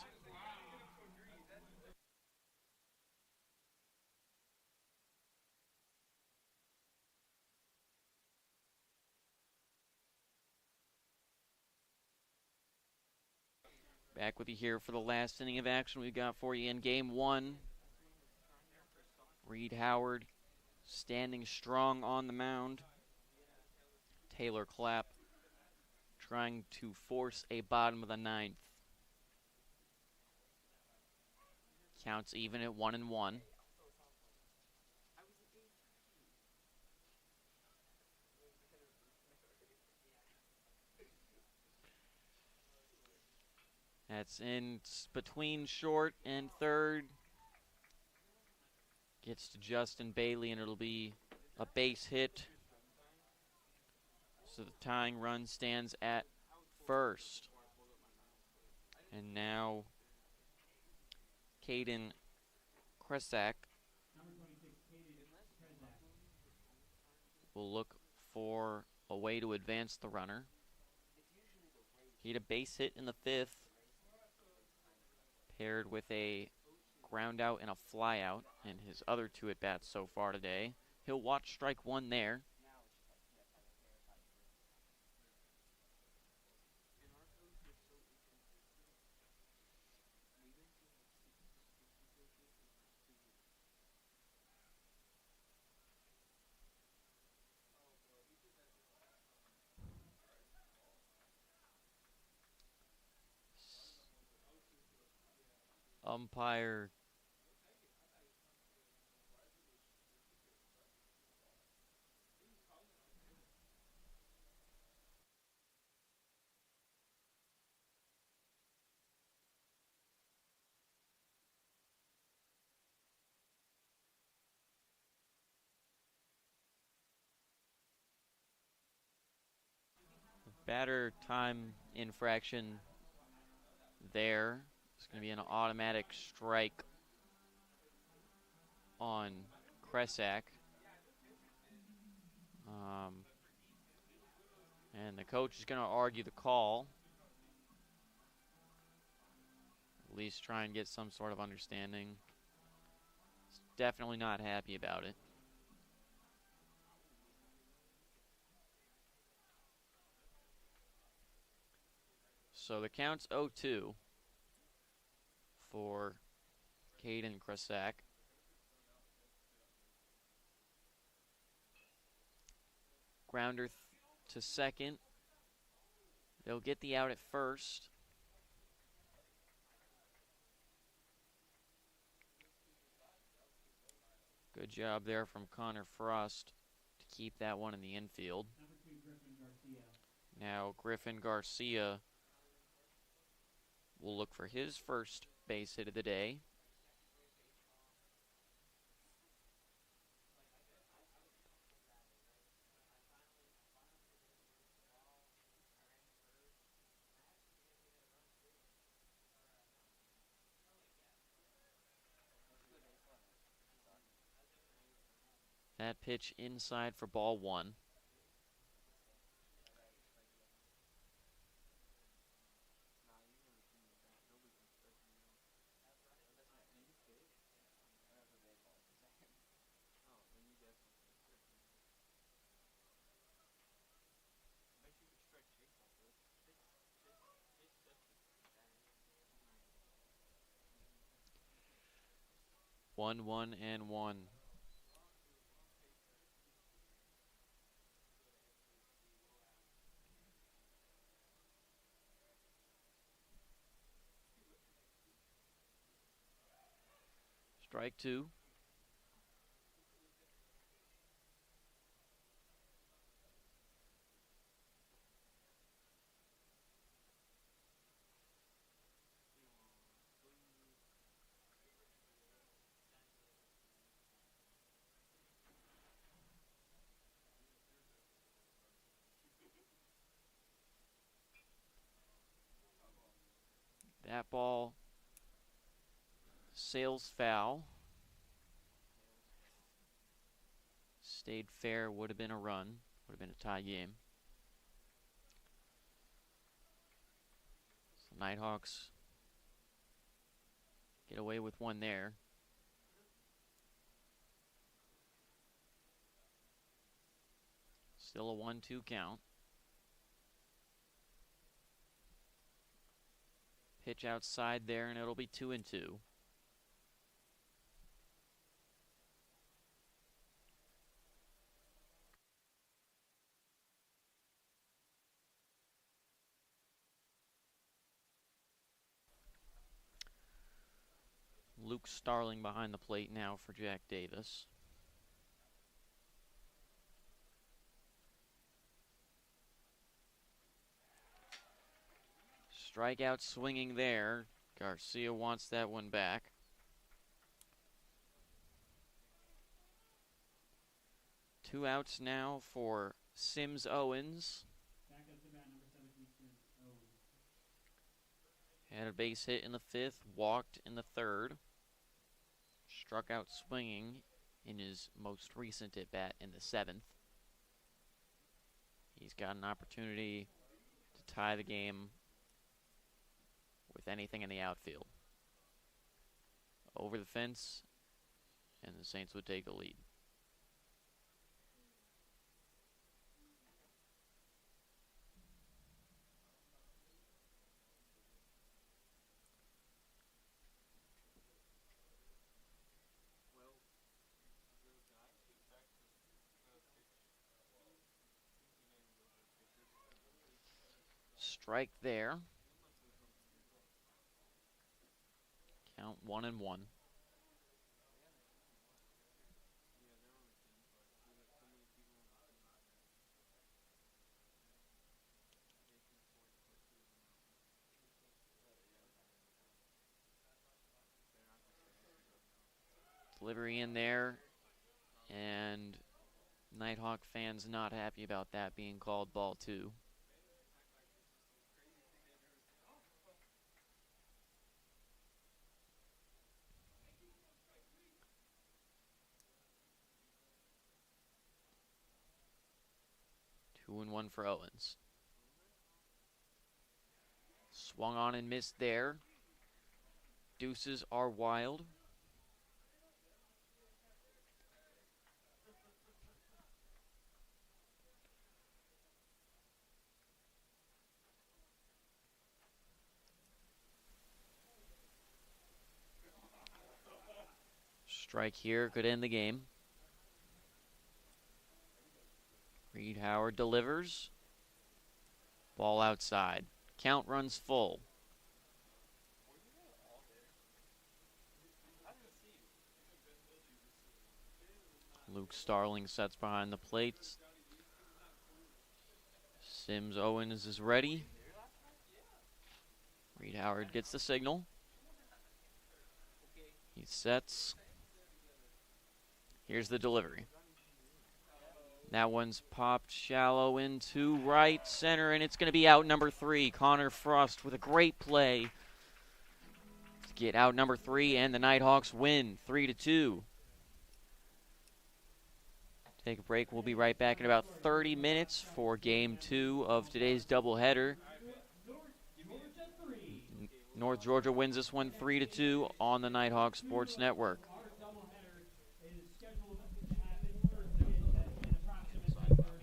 Back with you here for the last inning of action we've got for you in Game 1. Reed Howard standing strong on the mound. Taylor Clapp trying to force a bottom of the 9th. Counts even at 1-1. That's in between short and third. Gets to Justin Bailey, and it'll be a base hit. So the tying run stands at first. And now Caden Kresak will look for a way to advance the runner. He had a base hit in the 5th, paired with a ground out and a fly out in his other 2 at-bats so far today. He'll watch strike 1 there. Umpire batter time infraction there. It's going to be an automatic strike on Kresak. And the coach is going to argue the call. At least try and get some sort of understanding. He's definitely not happy about it. So the count's 0-2 for Caden Kresak. Grounder to second. They'll get the out at first. Good job there from Connor Frost to keep that one in the infield. Now Griffin Garcia will look for his first base hit of the day. That pitch inside for ball one. One, 1-1. Strike two. That ball sails foul. Stayed fair, would have been a run, would have been a tie game. So Nighthawks get away with one there. Still a 1-2 count. Pitch outside there, and it'll be 2-2. Luke Starling behind the plate now for Jack Davis. Strikeout swinging there. Garcia wants that one back. Two outs now for Sims Owens. Back up to bat, number 17, Sims Owens. Had a base hit in the fifth, walked in the third. Struck out swinging in his most recent at bat in the seventh. He's got an opportunity to tie the game with anything in the outfield. Over the fence, and the Saints would take the lead. Strike there. Count 1-1. Delivery in there, and Nighthawk fans not happy about that being called ball two. Two and one for Owens. Swung on and missed there. Deuces are wild. Strike here could end the game. Reed Howard delivers. Ball outside. Count runs full. Luke Starling sets behind the plates. Sims Owens is ready. Reed Howard gets the signal. He sets. Here's the delivery. That one's popped shallow into right center, and it's going to be out number 3. Connor Frost with a great play to get out number 3, and the Nighthawks win 3-2. Take a break. We'll be right back in about 30 minutes for Game 2 of today's doubleheader. North Georgia wins this one 3-2 on the Nighthawk Sports Network.